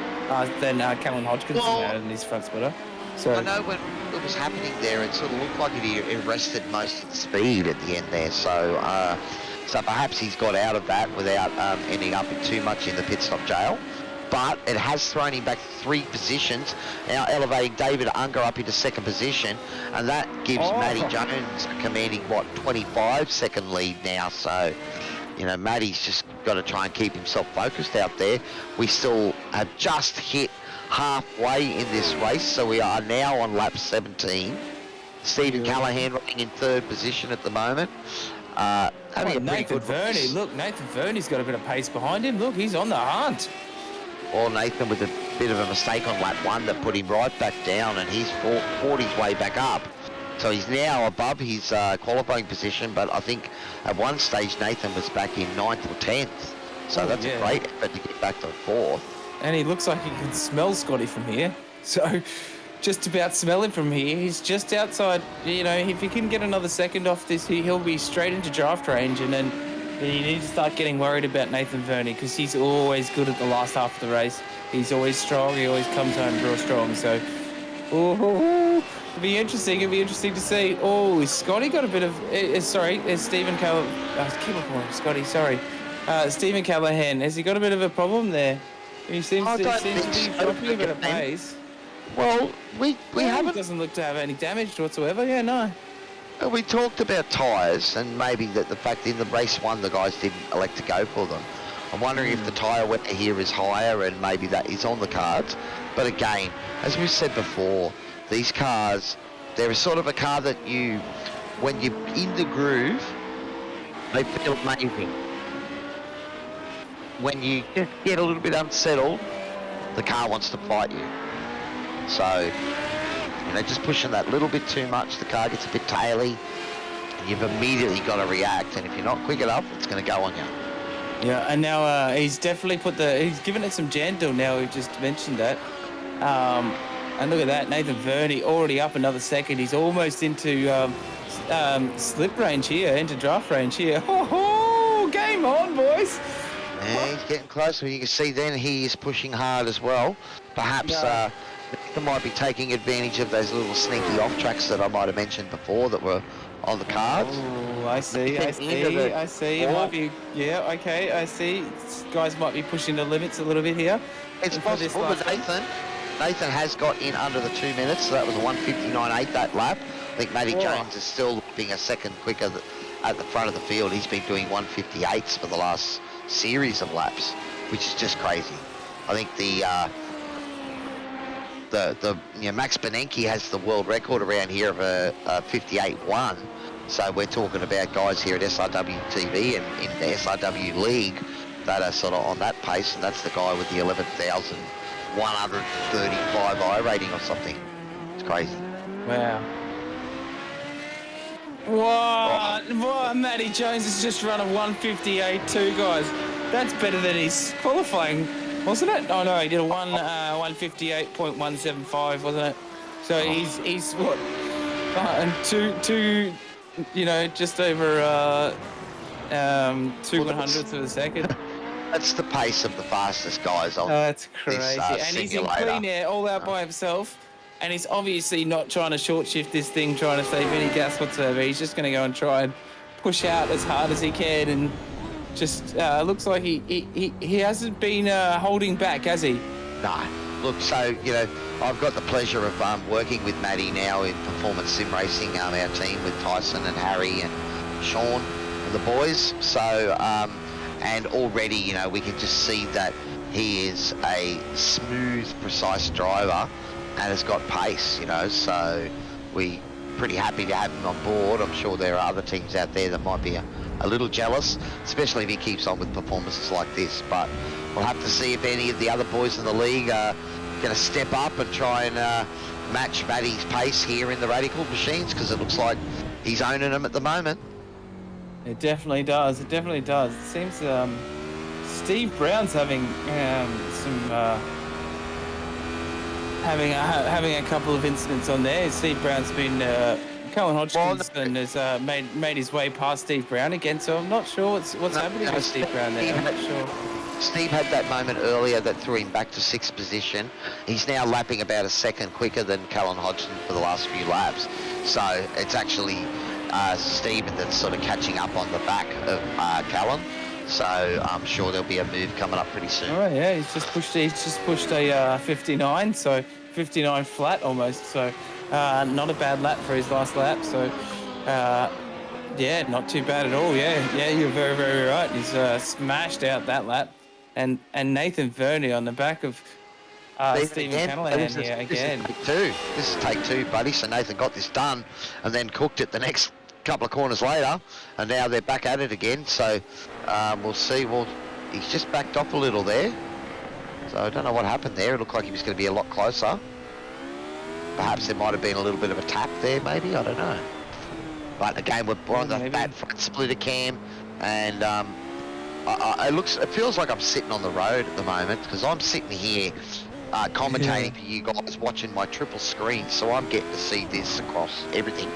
than Callum Hodgkinson had on his front splitter. So I know when it was happening there, it sort of looked like it arrested most of the speed at the end there. So perhaps he's got out of that without ending up in too much in the pit stop jail. But it has thrown him back 3 positions, now elevating David Unger up into 2nd position, and that gives Matty Jones a commanding, 25-second lead now. So, Matty's just got to try and keep himself focused out there. We still have just hit halfway in this race, so we are now on lap 17. Stephen Callahan running in 3rd position at the moment. Having a pretty good Verney. Look, Nathan Verney's got a bit of pace behind him. Look, he's on the hunt. Or Nathan with a bit of a mistake on lap 1 that put him right back down, and he's fought his way back up. So he's now above his qualifying position, but I think at one stage Nathan was back in 9th or 10th. So that's a great effort to get back to 4th. And he looks like he can smell Scotty from here. So just about smell him from here. He's just outside. If he can get another second off this, he'll be straight into draft range, and then you need to start getting worried about Nathan Verney, because he's always good at the last half of the race. He's always strong. He always comes home real strong. So, it'll be interesting. It'll be interesting to see. Oh, has Scotty got a bit of... is Stephen Callahan... keep on calling him Scotty, sorry. Stephen Callahan, has he got a bit of a problem there? He seems to be dropping a bit of pace. Well, we haven't... He doesn't look to have any damage whatsoever. Yeah, no. We talked about tyres, and maybe that the fact in the race 1 the guys didn't elect to go for them. I'm wondering if the tyre wear here is higher, and maybe that is on the cards. But again, as we've said before, these cars, they're sort of a car that when you're in the groove, they feel amazing. When you just get a little bit unsettled, the car wants to fight you. So, just pushing that little bit too much, the car gets a bit taily, and you've immediately got to react. And if you're not quick enough, it's going to go on you. Yeah, and now he's definitely he's given it some gentle now. We've just mentioned that. And look at that, Nathan Verney already up another second. He's almost into slip range here, into draft range here. Oh, game on, boys. Yeah, he's getting closer. You can see then he is pushing hard as well. Perhaps Nathan might be taking advantage of those little sneaky off tracks that I might have mentioned before that were on the cards. Oh, I see. It might be, yeah, okay, I see. Guys might be pushing the limits a little bit here. It's possible, but Nathan has got in under the 2 minutes, so that was a 1:59.8 that lap. I think Matty Jones is still being a second quicker at the front of the field. He's been doing 1:58s for the last series of laps, which is just crazy. I think the Max Benenke has the world record around here of a 58.1. So we're talking about guys here at SRW TV and in the SRW League that are sort of on that pace, and that's the guy with the 11,135 I rating or something. It's crazy. Wow. What? Matty Jones has just run a 1:58 too, guys. That's better than his qualifying, wasn't it? Oh no, he did a 1:58.175, wasn't it? So he's what? And two, just over 2/100ths of a second. That's the pace of the fastest guys on that's crazy. this And he's in clean air all out by himself. And he's obviously not trying to short shift this thing, trying to save any gas whatsoever. He's just going to go and try and push out as hard as he can. And just looks like he hasn't been holding back, has he? No. Look, so, I've got the pleasure of working with Matty now in Performance Sim Racing, our team with Tyson and Harry and Sean and the boys. So, and already, we can just see that he is a smooth, precise driver and has got pace, so we pretty happy to have him on board. I'm sure there are other teams out there that might be a little jealous, especially if he keeps on with performances like this, but we'll have to see if any of the other boys in the league are going to step up and try and match Matty's pace here in the Radical machines, because it looks like he's owning them at the moment. It definitely does. It seems Steve Brown's having having a couple of incidents on there. Steve Brown's been Colin Hodgkinson has made his way past Steve Brown again, so I'm not sure what's happening with Steve Brown there. I'm not sure. Steve had that moment earlier that threw him back to 6th position. He's now lapping about a second quicker than Colin Hodgson for the last few laps. So it's actually Stephen that's sort of catching up on the back of Callan. So I'm sure there'll be a move coming up pretty soon. Oh yeah, he's just pushed a 59, so 59 flat almost. So not a bad lap for his last lap. So yeah, not too bad at all. Yeah, you're very, very right. He's smashed out that lap, and Nathan Verney on the back of Stephen Callahan here again. This is take two, buddy. So Nathan got this done, and then cooked it the next couple of corners later, and now they're back at it again. So we'll see. Well, he's just backed off a little there, so I don't know what happened there. It looked like he was going to be a lot closer. Perhaps there might have been a little bit of a tap there, maybe, I don't know. But again, we're on that front splitter cam, and it feels like I'm sitting on the road at the moment, because I'm sitting here commentating for you guys, watching my triple screen, so I'm getting to see this across everything.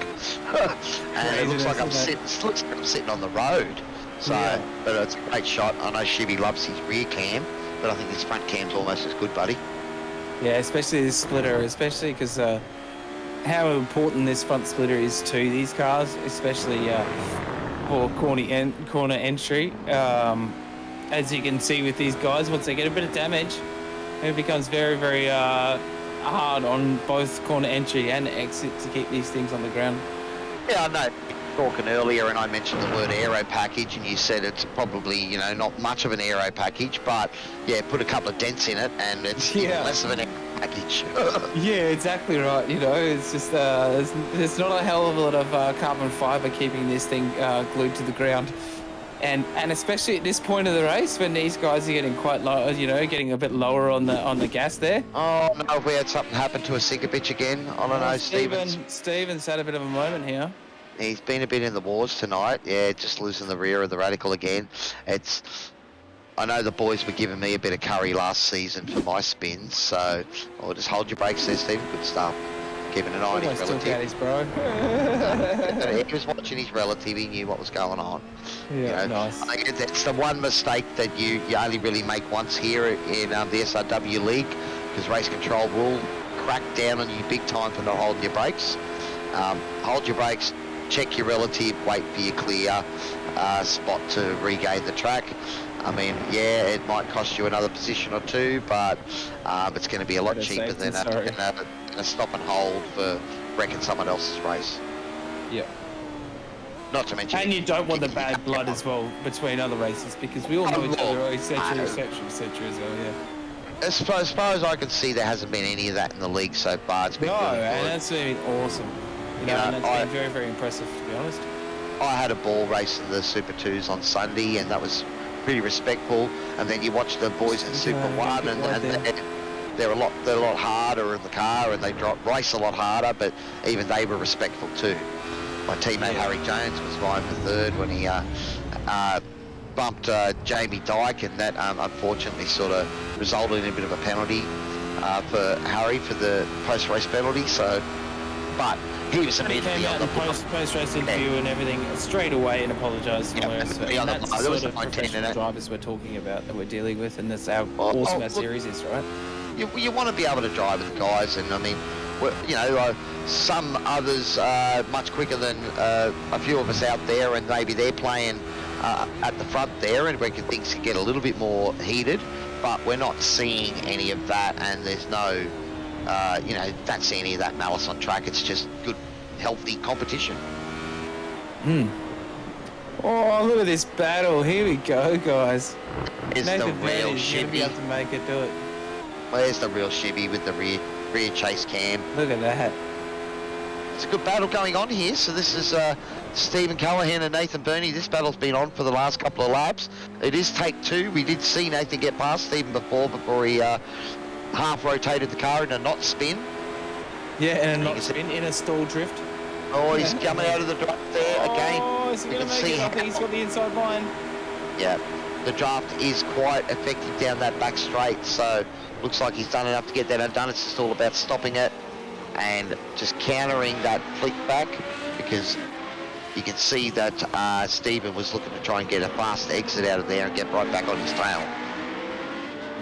And it looks like I'm sitting on the road. So, but it's a great shot. I know Shibby loves his rear cam, but I think this front cam's almost as good, buddy. Yeah, especially this splitter, especially because how important this front splitter is to these cars, especially for corner entry. As you can see with these guys, once they get a bit of damage, it becomes very, very hard on both corner entry and exit to keep these things on the ground. Yeah, I know. Talking earlier, and I mentioned the word aero package, and you said it's probably, not much of an aero package, but yeah, put a couple of dents in it, and it's even less of an aero package. Yeah, exactly right. It's just there's not a hell of a lot of carbon fiber keeping this thing glued to the ground. And especially at this point of the race when these guys are getting quite low, getting a bit lower on the gas there. Oh no, if we had something happen to a sinker bitch again, I don't know. Stevens had a bit of a moment here. He's been a bit in the wars tonight. Yeah, just losing the rear of the Radical again. I know the boys were giving me a bit of curry last season for my spins, so I'll just hold your brakes there, Stephen. Good stuff. Keeping an eye on his relative. Bro. He was watching his relative. He knew what was going on. Yeah, nice. I think it's the one mistake that you only really make once here in the SRW League, because race control will crack down on you big time for not holding your brakes. Hold your brakes, check your relative, wait for your clear spot to regain the track. I mean, yeah, it might cost you another position or two, but it's going to be a lot cheaper than a stop and hold for wrecking someone else's race. Yeah. Not to mention... And you don't want the bad blood as well between other races, because we all know each other, etc., as well, yeah. As far as I can see, there hasn't been any of that in the league so far. It's been really good. And that's been awesome. And it's been very, very impressive, to be honest. I had a ball race in the Super 2s on Sunday, and that was pretty respectful. And then you watch the boys in Super 1, and they're a lot harder in the car, and they race a lot harder, but even they were respectful too. My teammate Harry Jones was vying for third when he bumped Jamie Dyke, and that unfortunately sort of resulted in a bit of a penalty for Harry for the post-race penalty. So, but he was immediately on the post-race interview and everything straight away and apologised. That's the sort of professional drivers we're talking about, that we're dealing with, and that's how awesome our series is, right? You want to be able to drive with guys, and I mean, some others are much quicker than a few of us out there, and maybe they're playing at the front there, and things can get a little bit more heated, but we're not seeing any of that, and there's no, don't see any of that malice on track. It's just good, healthy competition. Oh, look at this battle. Here we go, guys. Is the real shibby. Be able to make it do it. Where's the real shibby with the rear chase cam? Look at that. It's a good battle going on here. So this is Stephen Callahan and Nathan Burney. This battle's been on for the last couple of laps. It is take two. We did see Nathan get past Stephen before he half rotated the car in a knot spin. Yeah, in a knot spin, in a stall drift. Oh, he's coming out of the draft there again. Oh, is he going to make it? I think he's got the inside line. Yeah, the draft is quite effective down that back straight, so looks like he's done enough to get that undone. It's just all about stopping it and just countering that flick back, because you can see that Stephen was looking to try and get a fast exit out of there and get right back on his tail.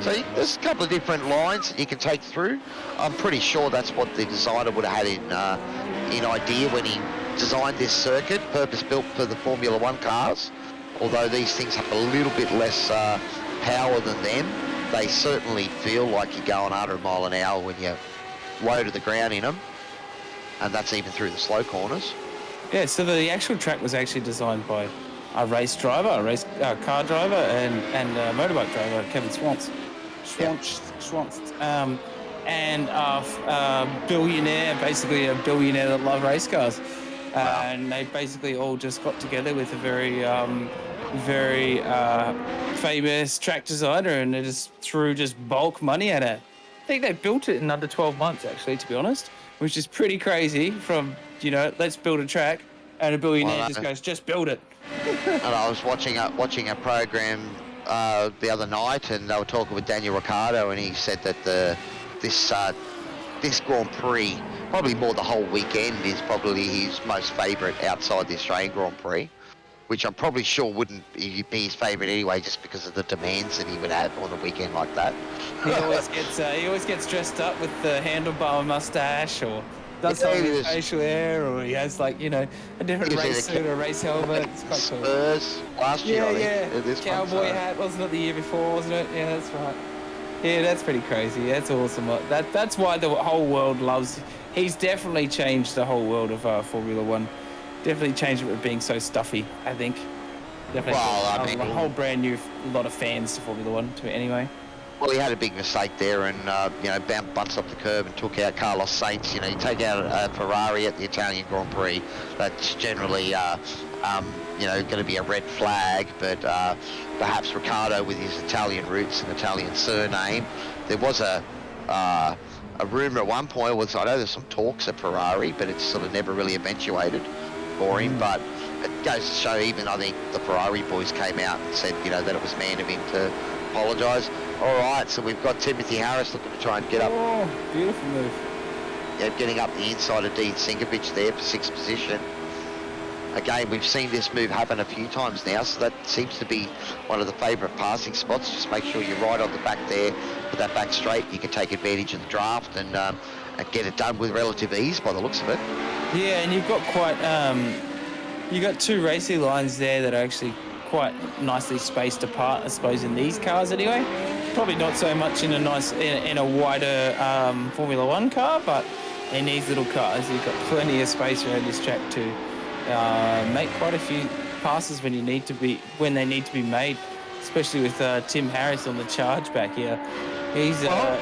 So there's a couple of different lines that you can take through. I'm pretty sure that's what the designer would have had in idea when he designed this circuit, purpose-built for the Formula 1 cars. Although these things have a little bit less power than them, they certainly feel like you're going 100 mile an hour when you're low to the ground in them, and that's even through the slow corners. Yeah, so the actual track was actually designed by a race driver, car driver, and a motorbike driver, Kevin Schwantz, and a billionaire, basically a billionaire that loved race cars. Wow. And they basically all just got together with a very famous track designer, and they just threw bulk money at it. I think they built it in under 12 months, actually, to be honest, which is pretty crazy from, let's build a track, and a billionaire just build it. And I was watching a program the other night, and they were talking with Daniel Ricciardo, and he said that this Grand Prix, probably more the whole weekend, is probably his most favourite outside the Australian Grand Prix, which I'm probably sure wouldn't be his favourite anyway, just because of the demands that he would have on a weekend like that. He always gets dressed up with the handlebar mustache, or does something with facial hair, or he has a different race suit or a race helmet. It's quite Spurs cool. Last year, I think. This cowboy hat, wasn't it the year before, wasn't it? Yeah, that's right. Yeah, that's pretty crazy. That's awesome. That's why the whole world loves. He's definitely changed the whole world of Formula One. Definitely changed it with being so stuffy, I think. Definitely a whole brand new lot of fans to Formula One, to me anyway. Well, he had a big mistake there and, bounced off the curb and took out Carlos Sainz. You know, you take out a Ferrari at the Italian Grand Prix, that's generally, going to be a red flag. But perhaps Ricciardo, with his Italian roots and Italian surname, there was a rumour at one point, I know there's some talks at Ferrari, but it's sort of never really eventuated for him. But it goes to show, even I think the Ferrari boys came out and said, that it was man of him to apologise. All right, so we've got Timothy Harris looking to try and get up. Oh, beautiful move. Yeah, getting up the inside of Dean Sinkovich there for 6th position. Again, we've seen this move happen a few times now, so that seems to be one of the favourite passing spots. Just make sure you're right on the back there, put that back straight. You can take advantage of the draft and get it done with relative ease by the looks of it. Yeah, and you've got quite, you got two racing lines there that are actually quite nicely spaced apart, I suppose, in these cars anyway. Probably not so much in a wider Formula One car, but in these little cars, you've got plenty of space around this track to make quite a few passes when they need to be made, especially with Tim Harris on the charge back here. He's going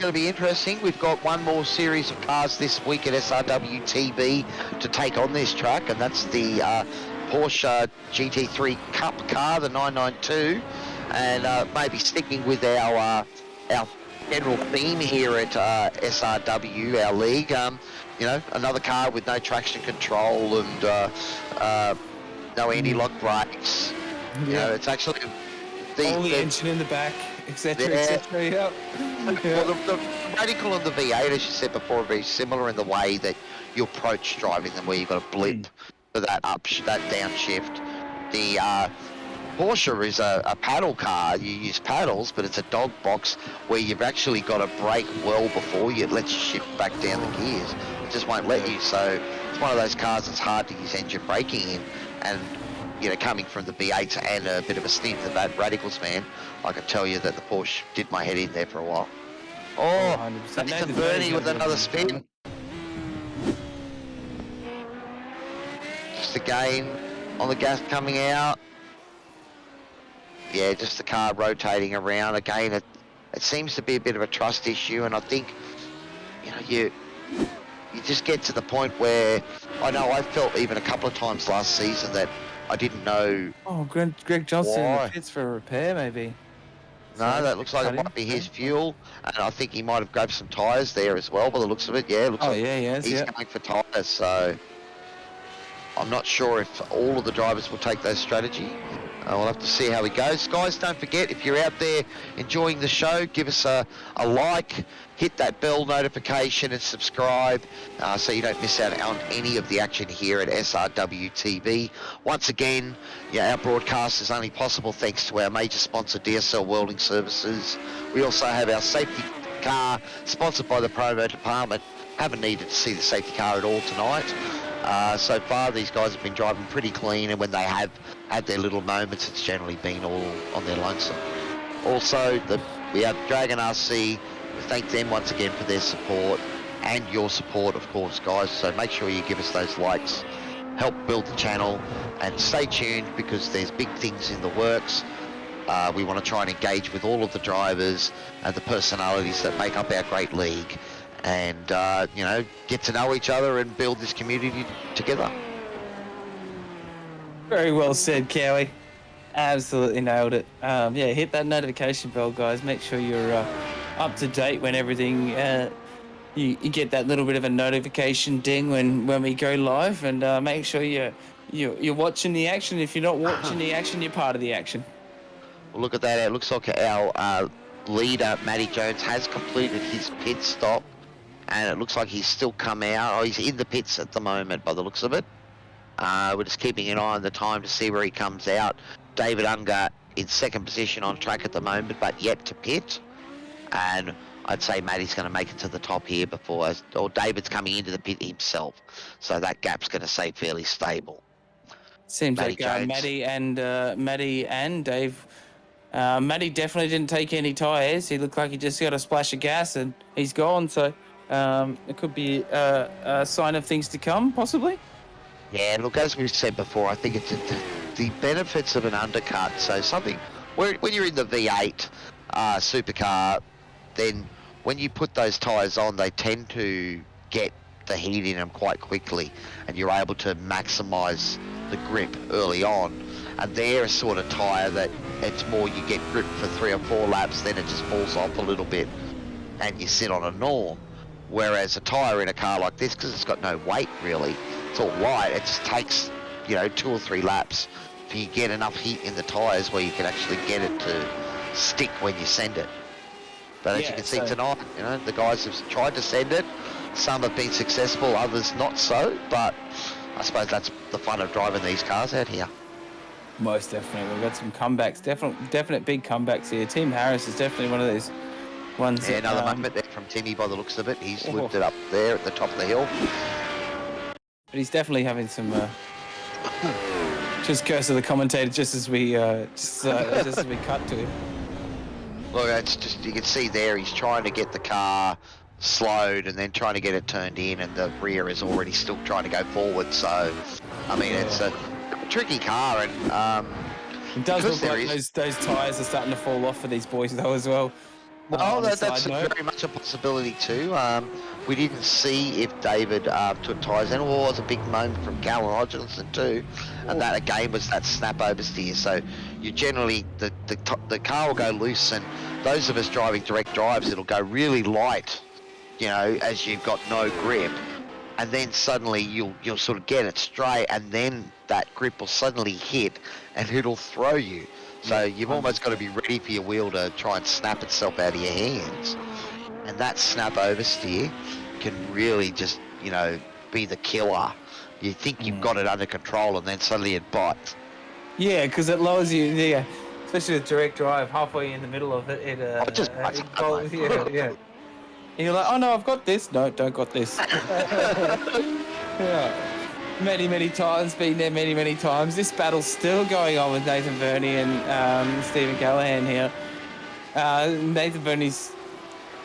to be interesting. We've got one more series of cars this week at SRWTB to take on this track, and that's the Porsche GT3 Cup car, the 992, and maybe sticking with our general theme here at SRW, our league. Another car with no traction control and no anti-lock brakes. Yeah. It's actually the engine in the back, etc., etc. Yep. Well, the Radical and the V8, as you said before, are very similar in the way that you approach driving them, where you've got a blip for that downshift. The Porsche is a paddle car. You use paddles, but it's a dog box where you've actually got to brake well before you. It lets you shift back down the gears. It just won't let you. So it's one of those cars that's hard to use engine braking in. And, coming from the V8 and a bit of a stint of that Radicals, man, I can tell you that the Porsche did my head in there for a while. Oh, Nathan Burney with another spin. Just again on the gas coming out. Yeah, just the car rotating around. Again, it seems to be a bit of a trust issue, and I think, you just get to the point where, I know I felt even a couple of times last season that I didn't know. Oh, Greg Johnson in the pits for a repair, maybe. No, that looks like it might be his fuel, and I think he might have grabbed some tyres there as well by the looks of it. Yeah, it looks like he's going for tyres, so I'm not sure if all of the drivers will take that strategy. We'll have to see how it goes. Guys, don't forget, if you're out there enjoying the show, give us a like, hit that bell notification and subscribe so you don't miss out on any of the action here at SRWTV. Once again, our broadcast is only possible thanks to our major sponsor, DSL Welding Services. We also have our safety car, sponsored by the Promo Department. Haven't needed to see the safety car at all tonight. So far, these guys have been driving pretty clean, and when they have had their little moments, it's generally been all on their lonesome. Also, we have Dragonrc. We thank them once again for their support and your support, of course, guys. So make sure you give us those likes, help build the channel, and stay tuned because there's big things in the works. We want to try and engage with all of the drivers and the personalities that make up our great league, and get to know each other and build this community together. Very well said, Cowie. Absolutely nailed it. Hit that notification bell, guys. Make sure you're up to date when everything. You get that little bit of a notification ding when we go live, and make sure you're watching the action. If you're not watching the action, you're part of the action. Well, look at that. It looks like our leader, Matty Jones, has completed his pit stop. And it looks like he's still come out. Oh, he's in the pits at the moment by the looks of it. We're just keeping an eye on the time to see where he comes out. David Unger in second position on track at the moment, but yet to pit. And I'd say Matty's going to make it to the top here or David's coming into the pit himself. So that gap's going to stay fairly stable. Seems like Matty and Dave. Matty definitely didn't take any tyres. He looked like he just got a splash of gas and he's gone. So it could be a sign of things to come, possibly. Yeah, look, as we've said before, I think it's the benefits of an undercut. So something when you're in the V8, supercar, then when you put those tyres on, they tend to get the heat in them quite quickly, and you're able to maximise the grip early on. And they're a sort of tyre that it's more you get grip for 3 or 4 laps, then it just falls off a little bit, and you sit on a norm. Whereas a tyre in a car like this, because it's got no weight really, it's all light, it just takes, 2 or 3 laps for you get enough heat in the tyres where you can actually get it to stick when you send it. But as you can see tonight, the guys have tried to send it. Some have been successful, others not so, but I suppose that's the fun of driving these cars out here. Most definitely. We've got some comebacks, definite big comebacks here. Tim Harris is definitely one of those ones. Yeah, another moment there from Timmy by the looks of it. He's looped it up there at the top of the hill. But he's definitely having some... just curse of the commentator just as we just as we cut to him. Look, it's just, you can see there he's trying to get the car slowed and then trying to get it turned in, and the rear is already still trying to go forward. So, I mean, it's a tricky car, and it does look like those tyres are starting to fall off for these boys though as well. That's very much a possibility too. We didn't see if David took tyres, and it was a big moment from Callan Hodgkinson too, and that again was that snap oversteer. So you generally the car will go loose, and those of us driving direct drives, it'll go really light, as you've got no grip, and then suddenly you'll sort of get it straight, and then that grip will suddenly hit, and it'll throw you. So you've almost got to be ready for your wheel to try and snap itself out of your hands. And that snap oversteer can really just, be the killer. You think you've got it under control, and then suddenly it bites. Yeah, because it lowers you, especially with direct drive, halfway in the middle of it, it just yeah. And you're like, oh no, I've got this. No, don't got this. Yeah. Many times, been there many times. This battle's still going on with Nathan Burney and Stephen Callahan here. Nathan Burney's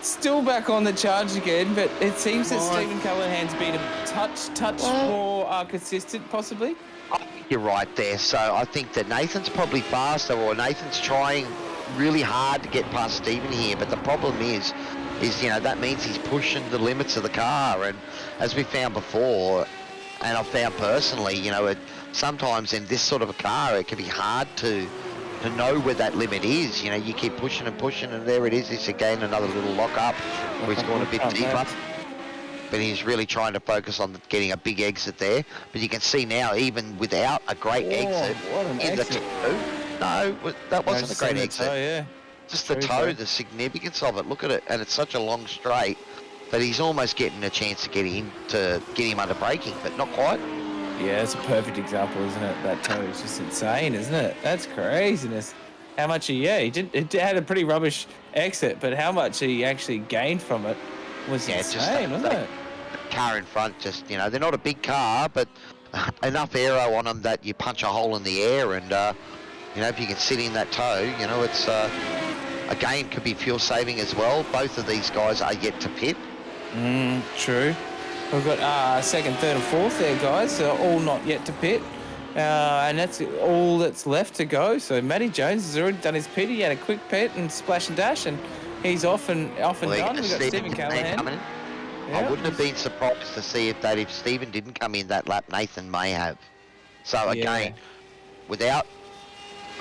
still back on the charge again, but it seems that Stephen Callahan's been a touch more consistent, possibly. I think you're right there. So I think that Nathan's probably faster, or Nathan's trying really hard to get past Stephen here. But the problem is that means he's pushing the limits of the car, and as we found before. And I've found personally, sometimes in this sort of a car, it can be hard to know where that limit is. You keep pushing, and there it is. It's again another little lock up where he's gone a bit deeper. But he's really trying to focus on getting a big exit there. But you can see now, even without a great exit in the toe, that wasn't a great exit. Just the toe, the significance of it. Look at it, and it's such a long straight. But he's almost getting a chance to get him under braking, but not quite. Yeah, it's a perfect example, isn't it? That toe is just insane, isn't it? That's craziness. How much he had a pretty rubbish exit, but how much he actually gained from it was insane, wasn't it? The car in front, just, they're not a big car, but enough aero on them that you punch a hole in the air, and, if you can sit in that toe, it's, again, could be fuel saving as well. Both of these guys are yet to pit. True. We've got second, third, and fourth there, guys. All not yet to pit, and that's all that's left to go. So Matty Jones has already done his pit. He had a quick pit and splash and dash, and he's off and done. We've got Stephen Callahan. I wouldn't have been surprised to see if Stephen didn't come in that lap. Nathan may have. So again, without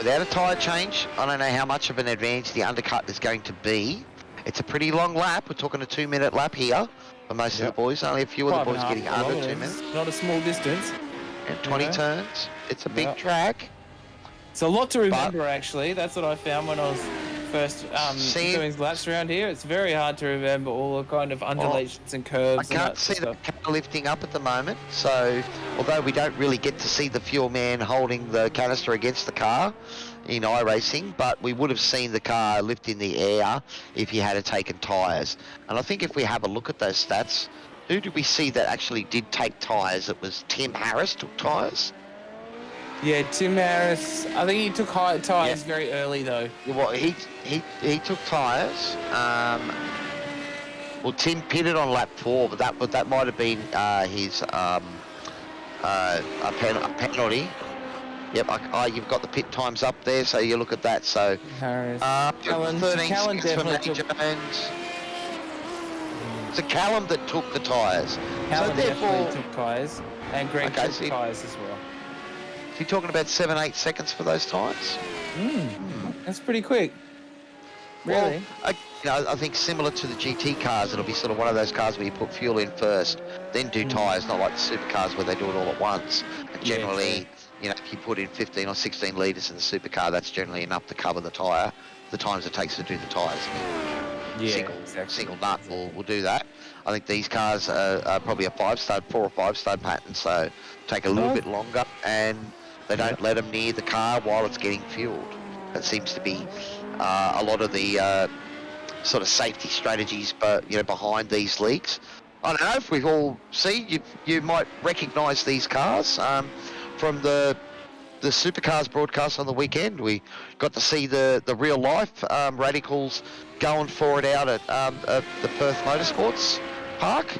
a tyre change, I don't know how much of an advantage the undercut is going to be. It's a pretty long lap. We're talking a 2-minute lap here for most of the boys. Only a few of the boys getting under 2 minutes. Not a small distance. And 20 turns. It's a big track. It's a lot to remember, actually. That's what I found when I was first doing laps around here. It's very hard to remember all the kind of undulations and curves. I can't see the car lifting up at the moment. So, although we don't really get to see the fuel man holding the canister against the car in iRacing, but we would have seen the car lift in the air if he had taken tyres. And I think if we have a look at those stats, who did we see that actually did take tyres? It was Tim Harris took tyres. Yeah, Tim Harris. I think he took tyres very early though. Well, he took tyres. Well, Tim pitted on lap 4, but that might have been his a penalty. Yep, you've got the pit times up there, so you look at that. So, Harris. 13 Callan seconds from definitely Matty Jones. It's a Callum that took the tyres. Callan So therefore, definitely took tyres, and Greg Okay, took so tyres as well. so you're talking about 7-8 seconds for those tyres? That's pretty quick. Well, Really? I think similar to the GT cars, it'll be sort of one of those cars where you put fuel in first, then do tyres, not like the supercars where they do it all at once. And generally, if you put in 15 or 16 litres in the supercar, that's generally enough to cover the tyre, the times it takes to do the tyres. Single nut will do that. I think these cars are probably a 4 or 5 stud pattern, so take a little bit longer, and they don't let them near the car while it's getting fueled. That seems to be a lot of the sort of safety strategies, but behind these leaks. I don't know if we've all seen. You might recognise these cars from the supercars broadcast on the weekend. We got to see the real life Radicals going for it out at the Perth Motorsports Park,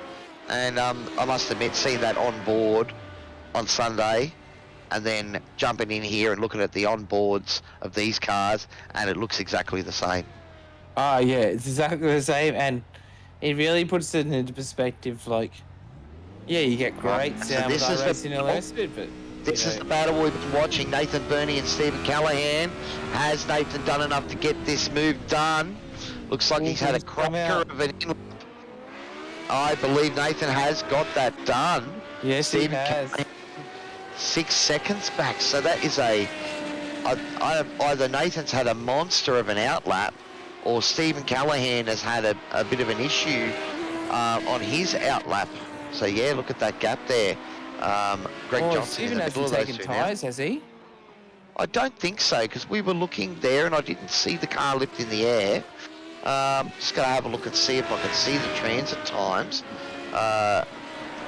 and I must admit, seeing that on board on Sunday, and then jumping in here and looking at the onboards of these cars, and it looks exactly the same. Oh, yeah, it's exactly the same, and it really puts it into perspective. Like, yeah, you get great sound with racing and all the rest of it, but this is the battle we've been watching. Nathan Burney and Stephen Callahan. Has Nathan done enough to get this move done? Looks like he's had a cracker of an inlap. I believe Nathan has got that done. Yes, Stephen he has. Callahan, 6 seconds back. So that is either Nathan's had a monster of an outlap, or Stephen Callahan has had a bit of an issue on his outlap. So yeah, look at that gap there. Greg Johnson Stephen hasn't taken tyres, has he? I don't think so, because we were looking there and I didn't see the car lift in the air. Just going to have a look and see if I can see the transit times.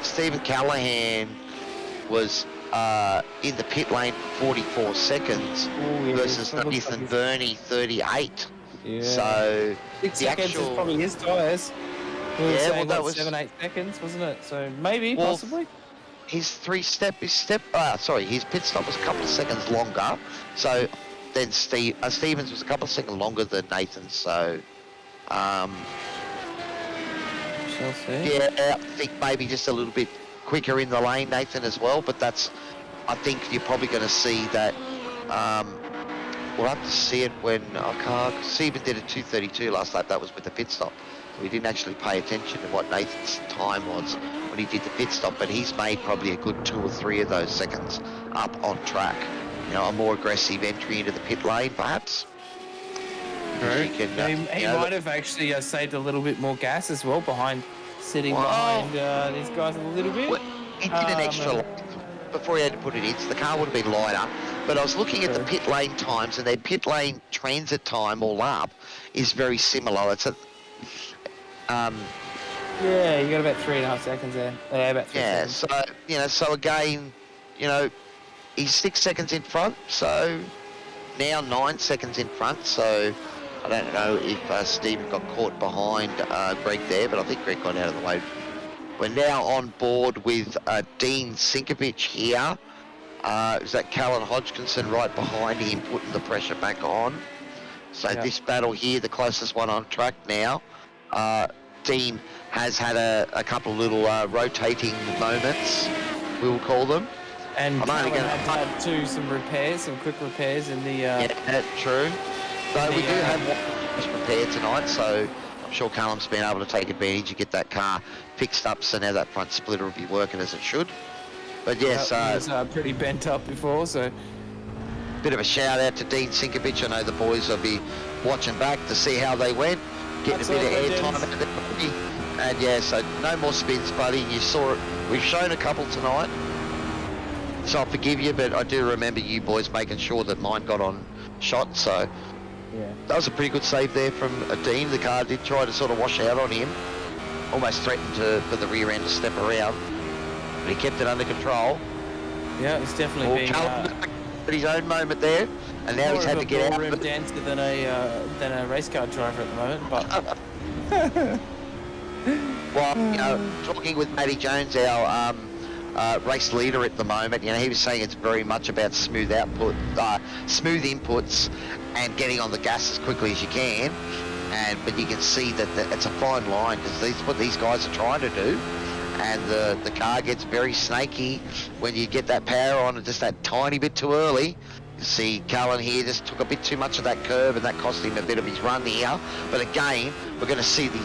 Stephen Callahan was in the pit lane for 44 seconds versus Nathan Burney 38. Yeah. So 6 seconds is probably his tyres. That was 7-8 seconds, wasn't it? So maybe, possibly. His pit stop was a couple of seconds longer. So then Stevens was a couple of seconds longer than Nathan. So shall see. Yeah, I think maybe just a little bit quicker in the lane, Nathan, as well. But I think you're probably going to see that. We'll have to see it when Stephen did a 2:32 last lap. That was with the pit stop. We didn't actually pay attention to what Nathan's time was when he did the pit stop, but he's made probably a good 2 or 3 of those seconds up on track. A more aggressive entry into the pit lane, perhaps. He might have actually saved a little bit more gas as well sitting behind these guys a little bit. Well, he did an extra lap before he had to put it in, so the car would have been lighter. But I was looking at the pit lane times, and their pit lane transit time or lap is very similar. It's yeah, you got about 3.5 seconds there. Yeah, about 3 seconds. So again, he's 6 seconds in front, so now 9 seconds in front. So I don't know if Stephen got caught behind Greg there, but I think Greg got out of the way. We're now on board with Dean Sinkovich here. Is that Callan Hodgkinson right behind him, putting the pressure back on. So this battle here, the closest one on track now. Dean has had a couple of little rotating moments, we will call them. And Callan had to do some quick repairs in the... Yeah, true. So we do have one repaired tonight, so I'm sure Callum's been able to take advantage and get that car fixed up, so now that front splitter will be working as it should. But yes... it was pretty bent up before, so... Bit of a shout out to Dean Sinkovich. I know the boys will be watching back to see how they went. Getting a bit of air time out of their body. And yeah, so no more spins, buddy. You saw it. We've shown a couple tonight. So I'll forgive you, but I do remember you boys making sure that mine got on shot. So yeah, that was a pretty good save there from Dean. The car did try to sort of wash out on him. Almost threatened for the rear end to step around. But he kept it under control. Yeah, it's definitely been his own moment there. And now he's had to get out of it. Dancer than a race car driver at the moment, but well, talking with Matty Jones, our race leader at the moment. You know, he was saying it's very much about smooth output, smooth inputs, and getting on the gas as quickly as you can. But you can see that it's a fine line, because that's what these guys are trying to do. And the car gets very snaky when you get that power on just that tiny bit too early. You see Cullen here just took a bit too much of that curb, and that cost him a bit of his run here. But again, we're going to see the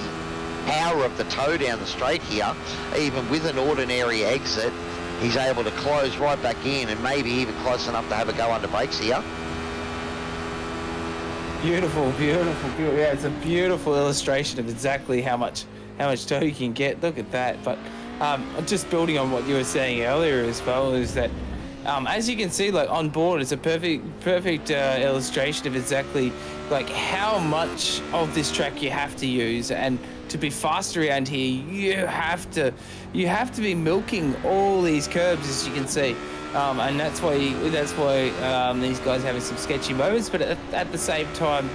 power of the toe down the straight here. Even with an ordinary exit, he's able to close right back in, and maybe even close enough to have a go under brakes here. Beautiful, beautiful, beautiful. Yeah, it's a beautiful illustration of exactly how much toe you can get. Look at that. But just building on what you were saying earlier as well, is that as you can see, like on board, it's a perfect illustration of exactly like how much of this track you have to use, and to be fast around here, you have to be milking all these curbs, as you can see. And that's why these guys are having some sketchy moments. But at the same time,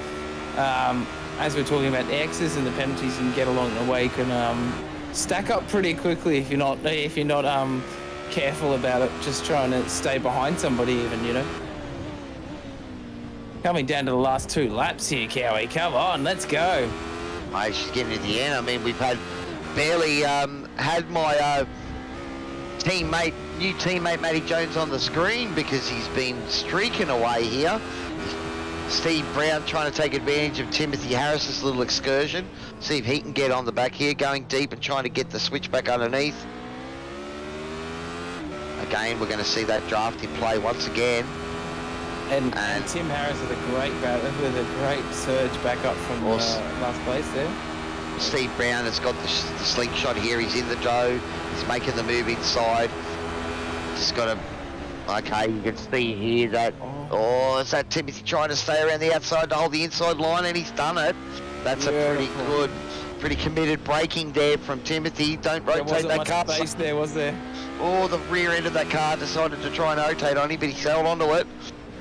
as we're talking about the X's and the penalties you can get along the way, can stack up pretty quickly if you're not careful about it. Just trying to stay behind somebody, even, you know. Coming down to the last 2 laps here, Cowie. Come on, let's go. Mate, she's getting to the end. I mean, we've barely had my new teammate Matty Jones on the screen, because he's been streaking away here. Steve Brown trying to take advantage of Timothy Harris's little excursion. See if he can get on the back here, going deep and trying to get the switch back underneath. Again, we're going to see that draft in play once again. And Tim Harris with a great surge back up from last place there. Steve Brown has got the slingshot here. He's in the dough. He's making the move inside. Just got to... Okay, you can see here that... Oh, is that Timothy trying to stay around the outside to hold the inside line? And he's done it. That's a pretty committed braking there from Timothy. Don't rotate that car. There wasn't much space there, was there? Oh, the rear end of that car decided to try and rotate on him, but he held onto it.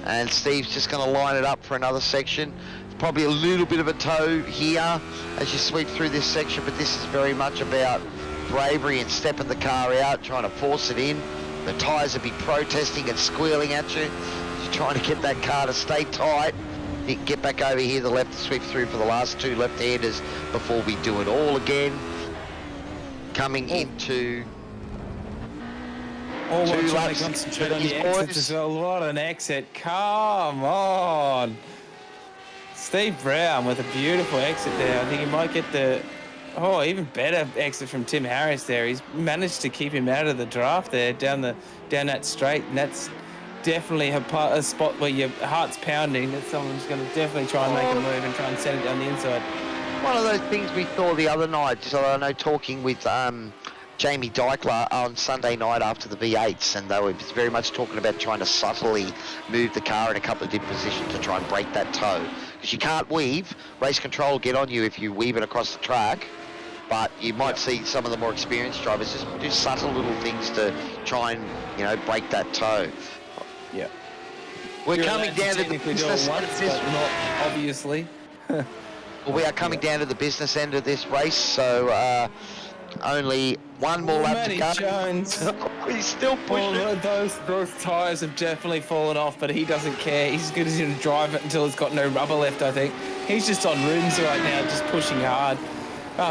And Steve's just going to line it up for another section. Probably a little bit of a toe here as you sweep through this section, but this is very much about bravery and stepping the car out, trying to force it in. The tyres will be protesting and squealing at you. You're trying to get that car to stay tight. You can get back over here, the left, to sweep through for the last 2 left-handers before we do it all again. Coming into... Oh, we're trying to concentrate on the exits as well. What an exit. Come on. Steve Brown with a beautiful exit there. I think he might get the... Oh, even better exit from Tim Harris there. He's managed to keep him out of the draft there, down that straight. And that's definitely a spot where your heart's pounding, that someone's going to definitely try and make a move and try and send it down the inside. One of those things we saw the other night, so I know, talking with... Jamie Dykler on Sunday night after the V8s, and they were very much talking about trying to subtly move the car in a couple of different positions to try and break that toe. Because you can't weave. Race control will get on you if you weave it across the track, but you might see some of the more experienced drivers just do subtle little things to try and, you know, break that toe. Yeah. We're coming down to the business end of this, but not obviously. Well, we are coming down to the business end of this race, so only one more lap to go. Jones. He's still pushing. Those tyres have definitely fallen off, but he doesn't care. He's going to drive it until it's got no rubber left, I think. He's just on rims right now, just pushing hard.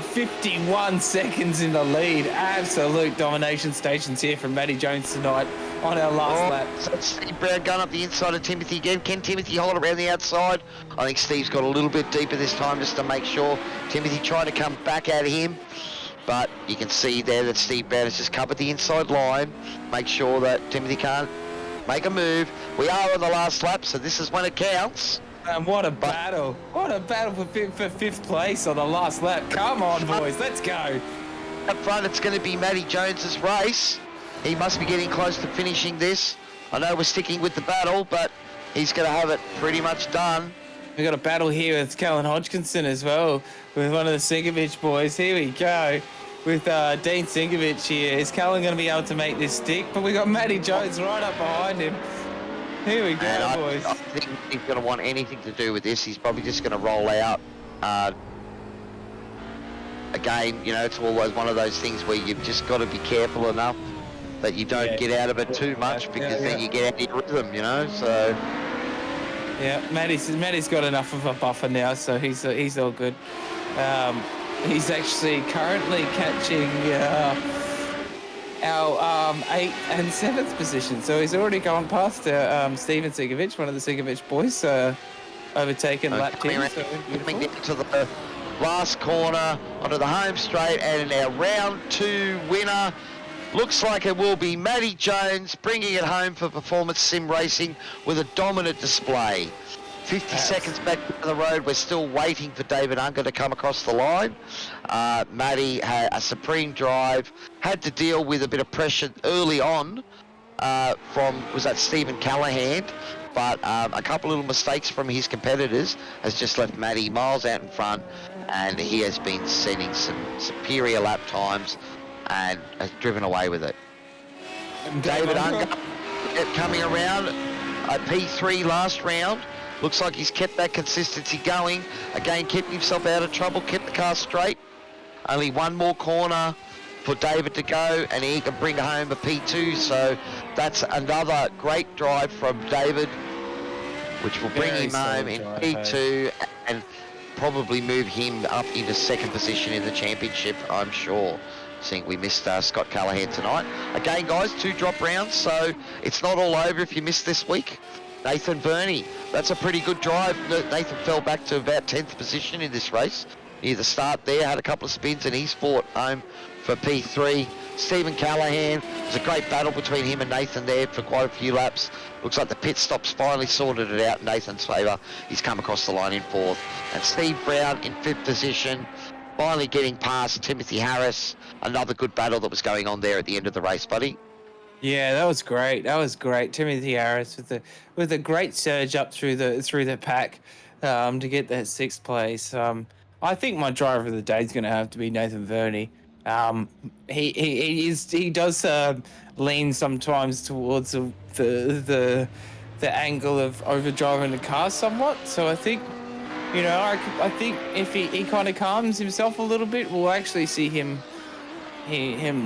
51 seconds in the lead. Absolute domination stations here from Matty Jones tonight on our last lap. So Steve Brown going up the inside of Timothy again. Can Timothy hold around the outside? I think Steve's got a little bit deeper this time just to make sure. Timothy trying to come back at him. But you can see there that Steve Brown has just covered the inside line. Make sure that Timothy can't make a move. We are on the last lap, so this is when it counts. And what a battle. What a battle for 5th place on the last lap. Come on, boys, let's go. Up front, it's going to be Matty Jones's race. He must be getting close to finishing this. I know we're sticking with the battle, but he's going to have it pretty much done. We've got a battle here with Callan Hodgkinson as well, with one of the Sinkovich boys. Here we go. With Dean Sinkovich here. Is Callan going to be able to make this stick? But we got Matty Jones right up behind him. Here we go, boys. I think he's going to want anything to do with this. He's probably just going to roll out. Again, you know, it's always one of those things where you've just got to be careful enough that you don't get out of it too much, because then you get out of your rhythm, you know. So yeah, Matty's got enough of a buffer now, so he's all good. He's actually currently catching our 8th and 7th position, so he's already gone past Steven Sigovic, one of the Sigovic boys, overtaken lap 10. So coming into the last corner onto the home straight, and our round 2 winner looks like it will be Matty Jones, bringing it home for Performance Sim Racing with a dominant display. 50 seconds back to the road. We're still waiting for David Unger to come across the line. Matty had a supreme drive, had to deal with a bit of pressure early on was that Stephen Callahan, but a couple little mistakes from his competitors has just left Matty miles out in front, and he has been setting some superior lap times and has driven away with it. David Unger coming around at P3 last round. Looks like he's kept that consistency going. Again, kept himself out of trouble, kept the car straight. Only one more corner for David to go, and he can bring home a P2. So that's another great drive from David, which will bring him home in P2 and probably move him up into 2nd position in the championship, I'm sure. Seeing we missed Scott Callahan tonight. Again, guys, 2 drop rounds, so it's not all over if you missed this week. Nathan Burney, that's a pretty good drive. Nathan fell back to about 10th position in this race. Near the start there, had a couple of spins, and he's fought home for P3. Stephen Callahan, it was a great battle between him and Nathan there for quite a few laps. Looks like the pit stops finally sorted it out in Nathan's favour. He's come across the line in 4th. And Steve Brown in 5th position, finally getting past Timothy Harris. Another good battle that was going on there at the end of the race, buddy. Yeah, that was great. That was great. Timothy Harris with a great surge up through the pack to get that 6th place. I think my driver of the day is going to have to be Nathan Verney. He does lean sometimes towards the angle of overdriving the car somewhat. So I think, I think if he kind of calms himself a little bit, we'll actually see him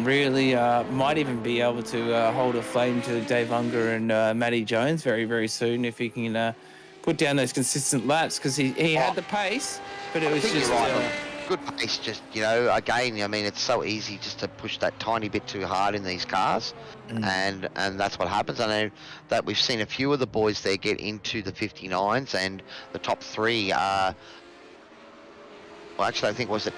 really might even be able to hold a flame to Dave Unger and Matty Jones very, very soon if he can put down those consistent laps, because he had the pace, but it was just good pace. Just again, I mean, it's so easy just to push that tiny bit too hard in these cars, and that's what happens. I know that we've seen a few of the boys there get into the 59s, and the top 3 are. Well, actually, I think was it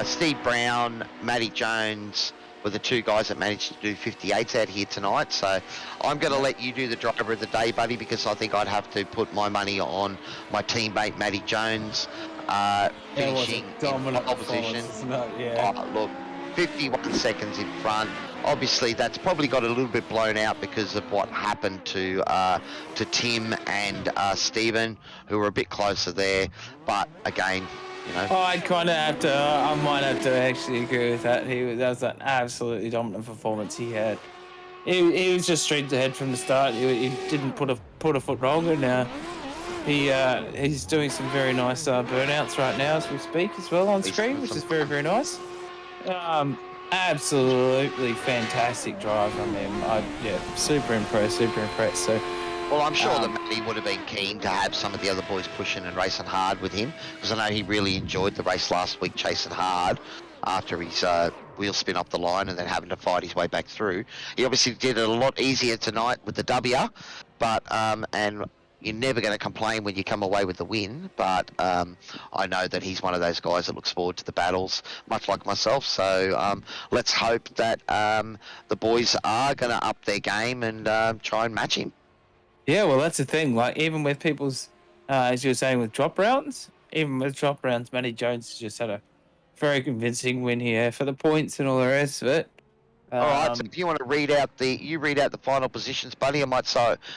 Steve Brown, Matty Jones were the 2 guys that managed to do 58s out here tonight. So I'm going to let you do the driver of the day, buddy, because I think I'd have to put my money on my teammate Matty Jones finishing in opposition. Look, 51 seconds in front. Obviously, that's probably got a little bit blown out because of what happened to Tim and Stephen, who were a bit closer there. But again, I might have to actually agree with that. That was an absolutely dominant performance he had. He was just straight ahead from the start. He didn't put a foot wrong, and he's doing some very nice burnouts right now as we speak as well on screen, which is very, very nice. Absolutely fantastic drive from him. Super impressed. So. Well, I'm sure that Matty would have been keen to have some of the other boys pushing and racing hard with him, because I know he really enjoyed the race last week, chasing hard after his wheel spin up the line and then having to fight his way back through. He obviously did it a lot easier tonight with the W, but and you're never going to complain when you come away with the win. But I know that he's one of those guys that looks forward to the battles, much like myself. So let's hope that the boys are going to up their game and try and match him. Yeah, well, that's the thing. Like, even with people's, as you were saying, with drop rounds, Matty Jones just had a very convincing win here for the points and all the rest of it. All right, so if you want to read out the final positions, buddy, I might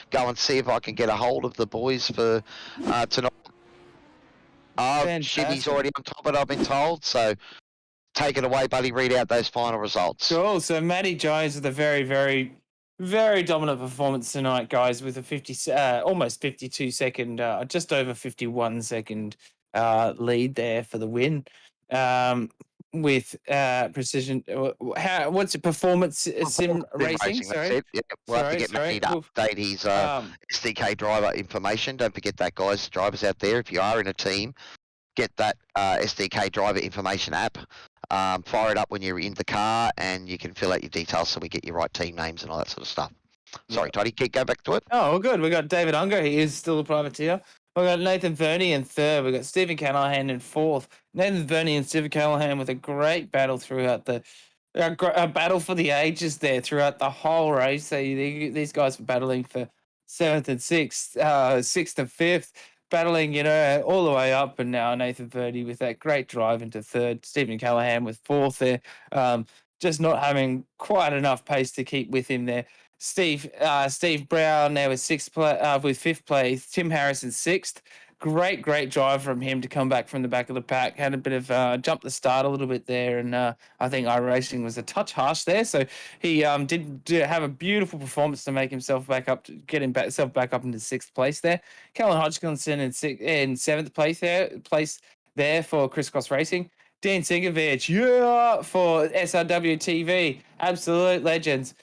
go and see if I can get a hold of the boys for tonight. Shibby's already on top of it, I've been told. So take it away, buddy. Read out those final results. Cool. So Matty Jones with a very, very, very dominant performance tonight, guys, with a almost 52 second, just over 51 second lead there for the win. with precision. What's it? Performance sim racing? That's Sorry, it. Yeah, we'll have to get Matty to Well, update his um, SDK driver information. Don't forget that, guys. Drivers out there, if you are in a team, get that SDK driver information app. Fire it up when you're in the car, and you can fill out your details so we get your right team names and all that sort of stuff. Sorry, Toddy, go back to it. Oh, well, good. We got David Unger. He is still a privateer. We got Nathan Verney in third. We got Stephen Callahan in fourth. Nathan Verney and Stephen Callahan with a great battle throughout a battle for the ages there throughout the whole race. These guys were battling for seventh and sixth, sixth and fifth, battling all the way up. And now Nathan Verney with that great drive into third. Stephen Callahan with fourth there. Just not having quite enough pace to keep with him there. Steve Brown now with with fifth place. Tim Harrison sixth. Great drive from him to come back from the back of the pack. Had a bit of jump the start a little bit there, and I think iRacing was a touch harsh there. So he did have a beautiful performance to make himself back up, to get himself back up into sixth place there. Callan Hodgkinson in seventh place there for Crisscross Racing. Dean Sinkovich, for SRW TV, absolute legends.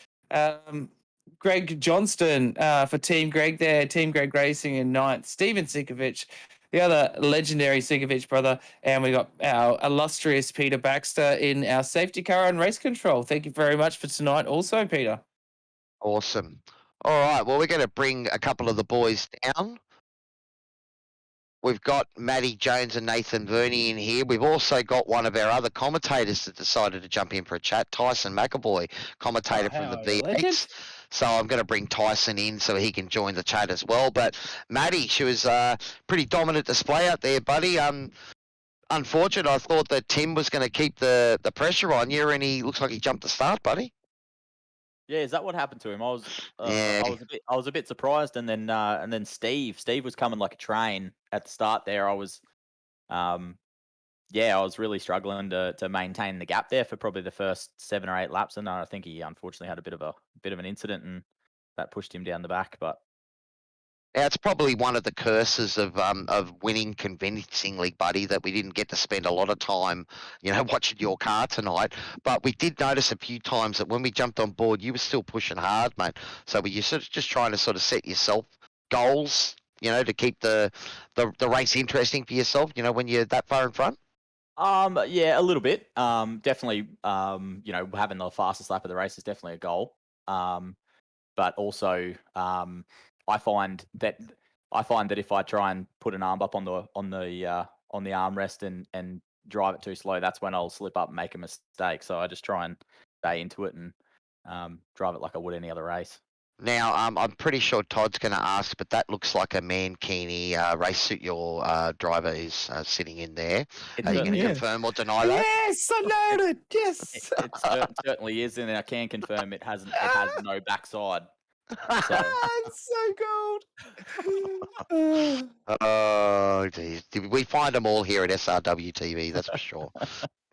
Greg Johnston for Team Greg there, Team Greg Racing in ninth. Steven Sinkovich, the other legendary Sinkovich brother. And we got our illustrious Peter Baxter in our safety car and race control. Thank you very much for tonight also, Peter. Awesome. All right, well, we're going to bring a couple of the boys down. We've got Matty Jones and Nathan Verney in here. We've also got one of our other commentators that decided to jump in for a chat, Tyson McAvoy, commentator from the V8s. So I'm going to bring Tyson in so he can join the chat as well. But Matty, she was a pretty dominant display out there, buddy. Unfortunate, I thought that Tim was going to keep the pressure on you, and he looks like he jumped the start, buddy. Yeah, is that what happened to him? I was a bit surprised, and then Steve was coming like a train at the start there. I was really struggling to maintain the gap there for probably the first 7 or 8 laps, and I think he unfortunately had a bit of an incident, and that pushed him down the back. But yeah, it's probably one of the curses of winning convincingly, buddy, that we didn't get to spend a lot of time, watching your car tonight. But we did notice a few times that when we jumped on board, you were still pushing hard, mate. So were you sort of just trying to sort of set yourself goals, to keep the race interesting for yourself, when you're that far in front? Yeah, a little bit. Definitely, having the fastest lap of the race is definitely a goal. But also, I find that if I try and put an arm up on the armrest and drive it too slow, that's when I'll slip up and make a mistake. So I just try and stay into it and drive it like I would any other race. Now, I'm pretty sure Todd's going to ask, but that looks like a Mankini race suit your driver is sitting in there. Are you going to confirm or deny that? Yes, I know it. Yes, it certainly is, and I can confirm it has no backside. So. It's so gold. Oh, geez. We find them all here at SRW TV, that's for sure.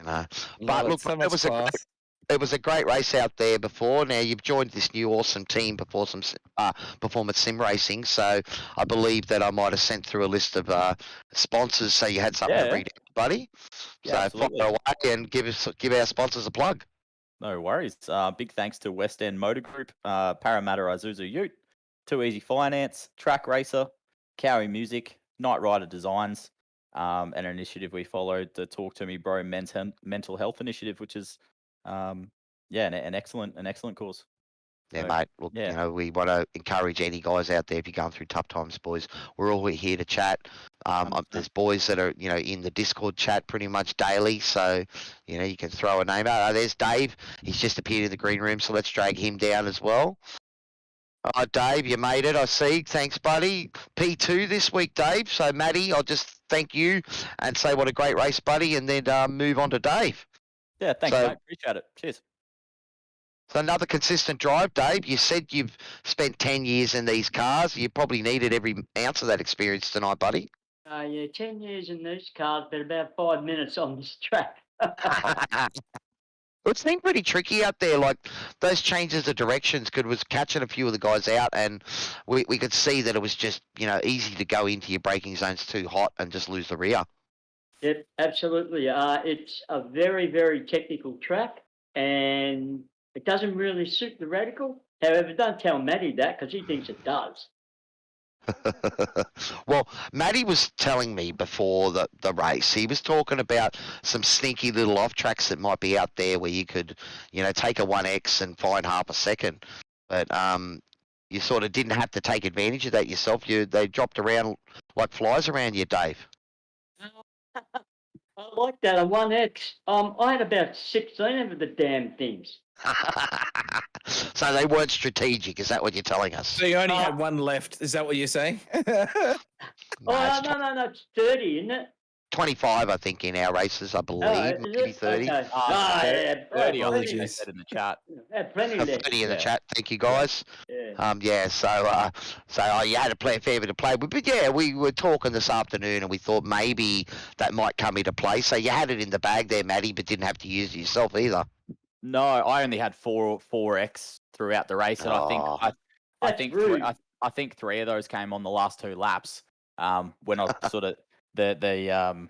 But look, it was a great race out there before. Now, you've joined this new awesome team before some performance sim racing, so I believe that I might have sent through a list of sponsors so you had something to read out, buddy. Yeah, so fire away and give our sponsors a plug. No worries. Big thanks to West End Motor Group, Parramatta Isuzu Ute, Too Easy Finance, Track Racer, Cowie Music, Knight Rider Designs, and an initiative we followed, the Talk to Me Bro Mental Health Initiative, which is an excellent cause. Yeah, So, mate. Look, we want to encourage any guys out there if you're going through tough times, boys. We're all here to chat. There's boys that are, in the Discord chat pretty much daily, so you can throw a name out. There's Dave. He's just appeared in the green room, so let's drag him down as well. Dave, you made it. I see. Thanks, buddy. P2 this week, Dave. So, Matty, I'll just thank you and say what a great race, buddy, and then move on to Dave. Yeah, thanks, mate. Appreciate it. Cheers. So another consistent drive, Dave. You said you've spent 10 years in these cars. You probably needed every ounce of that experience tonight, buddy. 10 years in these cars, but about 5 minutes on this track. It's been pretty tricky out there. Like those changes of directions was catching a few of the guys out, and we could see that it was just easy to go into your braking zones too hot and just lose the rear. Yep, absolutely. It's a very, very technical track, and it doesn't really suit the Radical. However, don't tell Matty that because he thinks it does. Well, Matty was telling me before the race, he was talking about some sneaky little off tracks that might be out there where you could, take a 1X and find half a second. But you sort of didn't have to take advantage of that yourself. They dropped around like flies around you, Dave. I like that. A 1X. I had about 16 of the damn things. So they weren't strategic. Is that what you're telling us? So you only had one left. Is that what you're saying? No, no, it's 30, isn't it? 25, I think, in our races, I believe. Is Maybe it? 30. Okay. Yeah, 30, I think Apologies. they said in the chat. Plenty left. 30 in the Yeah. chat. Thank you, guys. Yeah. So you had a fair bit to play with. But yeah, we were talking this afternoon and we thought maybe that might come into play. So you had it in the bag there, Matty, but didn't have to use it yourself either. No, I only had 4X throughout the race, and Oh. I think 3 of those came on the last 2 laps. When I sort of the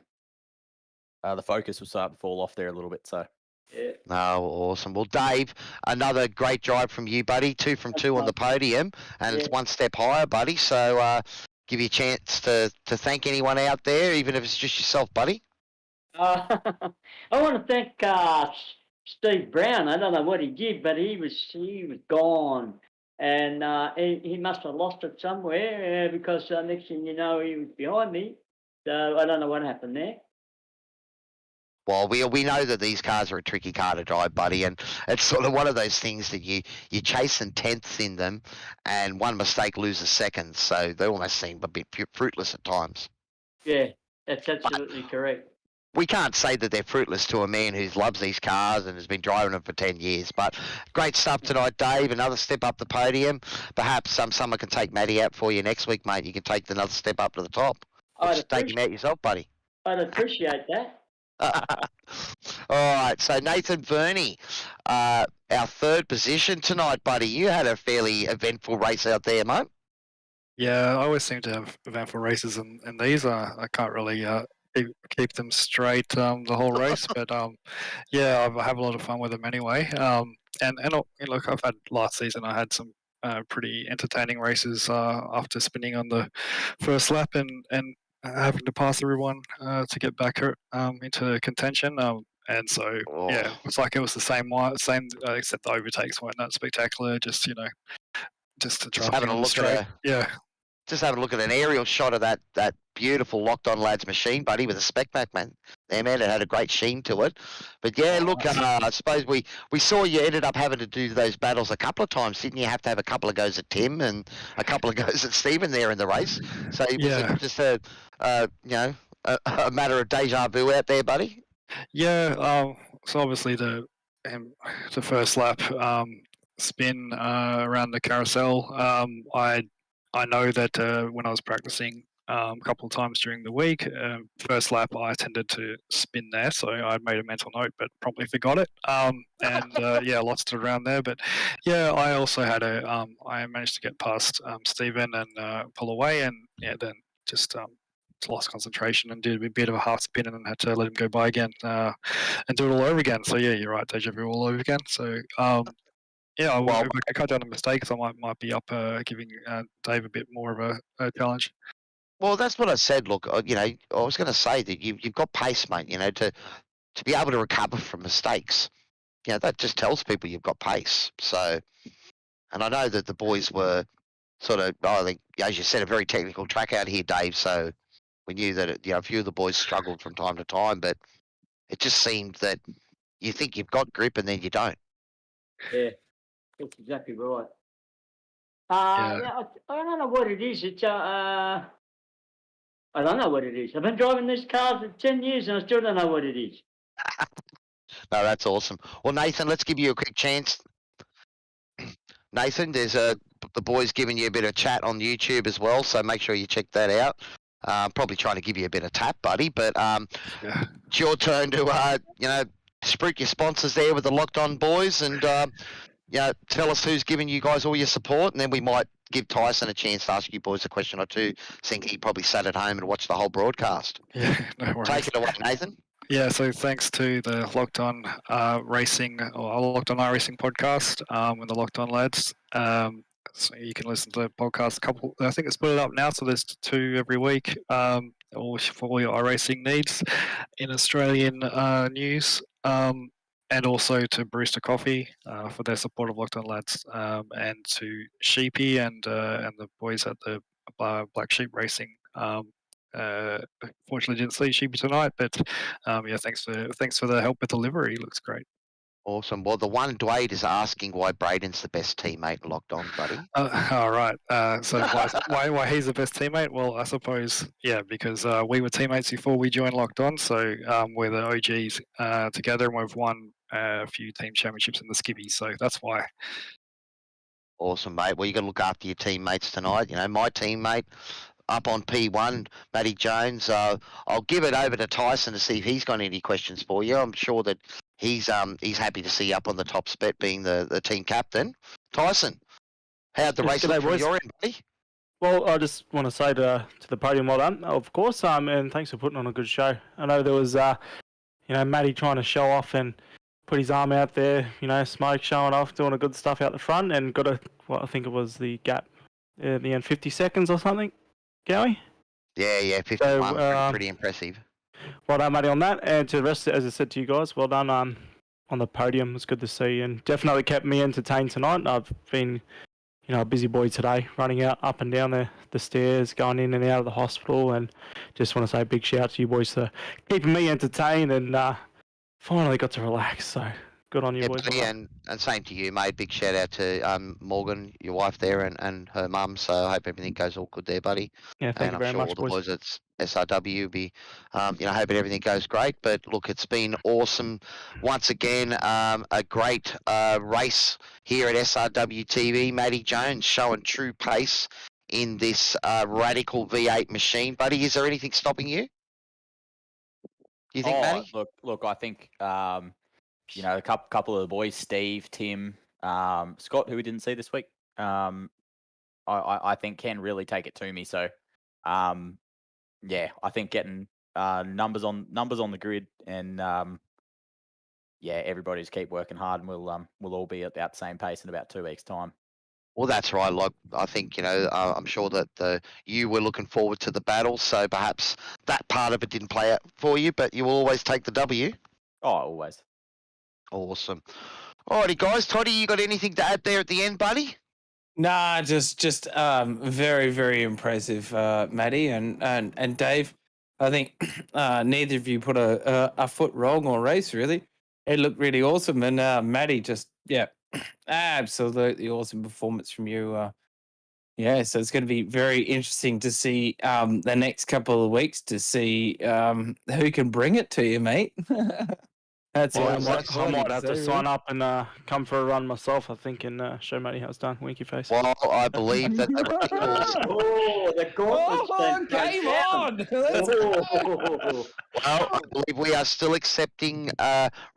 focus was starting to fall off there a little bit. So Yeah. No, awesome. Well, Dave, another great drive from you, buddy. 2 from 2 on the podium, and it's Yeah. one step higher, buddy. So give you a chance to thank anyone out there, even if it's just yourself, buddy. I want to thank Steve Brown. I don't know what he did, but he was gone, and he must have lost it somewhere because next thing you know, he was behind me. So I don't know what happened there. Well, we know that these cars are a tricky car to drive, buddy, and it's sort of one of those things that you're chasing tenths in them, and one mistake loses seconds, so they almost seem a bit fruitless at times. Yeah, that's absolutely correct. We can't say that they're fruitless to a man who loves these cars and has been driving them for 10 years. But great stuff tonight, Dave. Another step up the podium. Perhaps someone can take Matty out for you next week, mate. You can take another step up to the top. Or just take him out yourself, buddy. I'd appreciate that. All right, so Nathan Verney, our 3rd position tonight, buddy. You had a fairly eventful race out there, mate. Yeah, I always seem to have eventful races in these. I can't really keep them straight the whole race, but yeah, I have a lot of fun with them anyway. And look, I've had last season. I had some pretty entertaining races after spinning on the first lap and having to pass everyone to get back into contention. And so yeah, it's like it was the same except the overtakes weren't that spectacular. Just to try having a look straight. Yeah. Just having a look at an aerial shot of that beautiful Locked On Lads machine, buddy, with a spec back, man. There, man, it had a great sheen to it. But yeah, look, I suppose we saw you ended up having to do those battles a couple of times, didn't you? Have to have a couple of goes at Tim and a couple of goes at Stephen there in the race. So was it just a matter of deja vu out there, buddy? Yeah. So obviously the first lap spin around the carousel. I know that when I was practicing a couple of times during the week, first lap I tended to spin there, so I made a mental note, but probably forgot it. Yeah, lost it around there. But yeah, I also had I managed to get past Stephen and pull away, and yeah, then just lost concentration and did a bit of a half spin and then had to let him go by again and do it all over again. So yeah, you're right, deja vu all over again. So yeah, well, if I cut down the mistakes, I might be up giving Dave a bit more of a challenge. Well, that's what I said. Look, I was going to say that you've got pace, mate. To be able to recover from mistakes, that just tells people you've got pace. So, and I know that the boys were sort of, I think, as you said, a very technical track out here, Dave. So we knew that a few of the boys struggled from time to time, but it just seemed that you think you've got grip and then you don't. Yeah. That's exactly right. Yeah, I don't know what it is. It's I don't know what it is. I've been driving these cars for 10 years and I still don't know what it is. No, that's awesome. Well, Nathan, let's give you a quick chance. Nathan, there's the boys giving you a bit of chat on YouTube as well, so make sure you check that out. Probably trying to give you a bit of tap, buddy, but it's your turn to spruik your sponsors there with the Locked On boys and tell us who's giving you guys all your support, and then we might give Tyson a chance to ask you boys a question or two, seeing he probably sat at home and watched the whole broadcast. Yeah, no worries. Take it away, Nathan. Yeah, so thanks to the Locked On Racing or Locked On iRacing podcast and the Locked On lads. So you can listen to the podcast I think it's split it up now, so there's 2 every week, all for all your iRacing needs in Australian news. And also to Brewster Coffee for their support of Locked On Lads, and to Sheepy and the boys at the Black Sheep Racing. Fortunately, didn't see Sheepy tonight, but thanks for the help with delivery. Looks great. Awesome. Well, the one Dwayne is asking why Braden's the best teammate in Locked On, buddy. All right. So why he's the best teammate? Well, I suppose because we were teammates before we joined Locked On, so we're the OGs together, and we've won a few team championships in the skivvy, so that's why. Awesome, mate. Well, you got to look after your teammates tonight. My teammate up on P1, Matty Jones. I'll give it over to Tyson to see if he's got any questions for you. I'm sure that he's happy to see you up on the top spot, being the team captain. Tyson, how'd the race look from your end, buddy? Well, I just want to say to the podium, well done, of course, and thanks for putting on a good show. I know there was, Matty trying to show off and put his arm out there, smoke showing off, doing a good stuff out the front, and got I think it was the gap at the end, 50 seconds or something, Gowie? Yeah, 51, So, pretty impressive. Well done, Matty, on that, and to the rest, as I said to you guys, well done on the podium. It's good to see, and definitely kept me entertained tonight. I've been, a busy boy today, running up and down the stairs, going in and out of the hospital, and just want to say a big shout out to you boys for keeping me entertained, and finally got to relax, so good on you boys. Buddy, and same to you, mate. Big shout out to Morgan, your wife there, and her mum. So I hope everything goes all good there, buddy. Yeah, thank you very much, all the boys at SRW will be, hoping everything goes great. But look, it's been awesome once again. A great race here at SRW TV. Matty Jones showing true pace in this Radical V8 machine, buddy. Is there anything stopping you? Do you think, Matty? Look, I think a couple of the boys, Steve, Tim, Scott, who we didn't see this week. I think can really take it to me. So, I think getting numbers on the grid, and everybody just keep working hard, and we'll all be at about the same pace in about 2 weeks' time. Well, that's right. Like, I think, I'm sure that you were looking forward to the battle, so perhaps that part of it didn't play out for you, but you will always take the W. Oh, always. Awesome. Alrighty, guys. Toddy, you got anything to add there at the end, buddy? Nah, just very, very impressive, Matty and Dave. I think neither of you put a foot wrong or race, really. It looked really awesome, and Matty just, absolutely awesome performance from you. So it's going to be very interesting to see the next couple of weeks to see who can bring it to you, mate. That's I what might have to sign up and come for a run myself, I think, and show Matty how it's done. Winky face. Well, I believe that the Radicals... the gauntlet's been game on! Oh. Well, I believe we are still accepting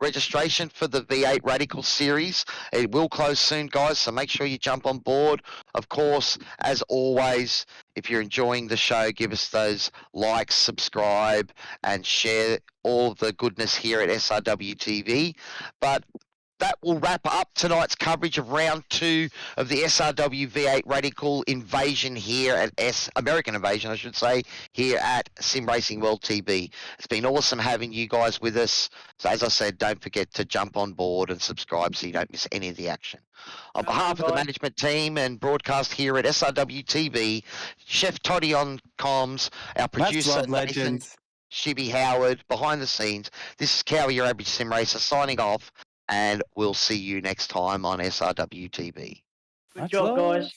registration for the V8 Radical series. It will close soon, guys, so make sure you jump on board. Of course, as always, if you're enjoying the show, give us those likes, subscribe, and share all the goodness here at SRW TV. But that will wrap up tonight's coverage of round 2 of the SRW V8 Radical Invasion here at American Invasion, I should say, here at Sim Racing World TV. It's been awesome having you guys with us. So as I said, don't forget to jump on board and subscribe so you don't miss any of the action. On behalf of the management team and broadcast here at SRW TV, Chef Toddy on comms, our producer Nathan Shibby Howard behind the scenes. This is Cowie, your average sim racer, signing off. And we'll see you next time on SRW TV. Good job, guys.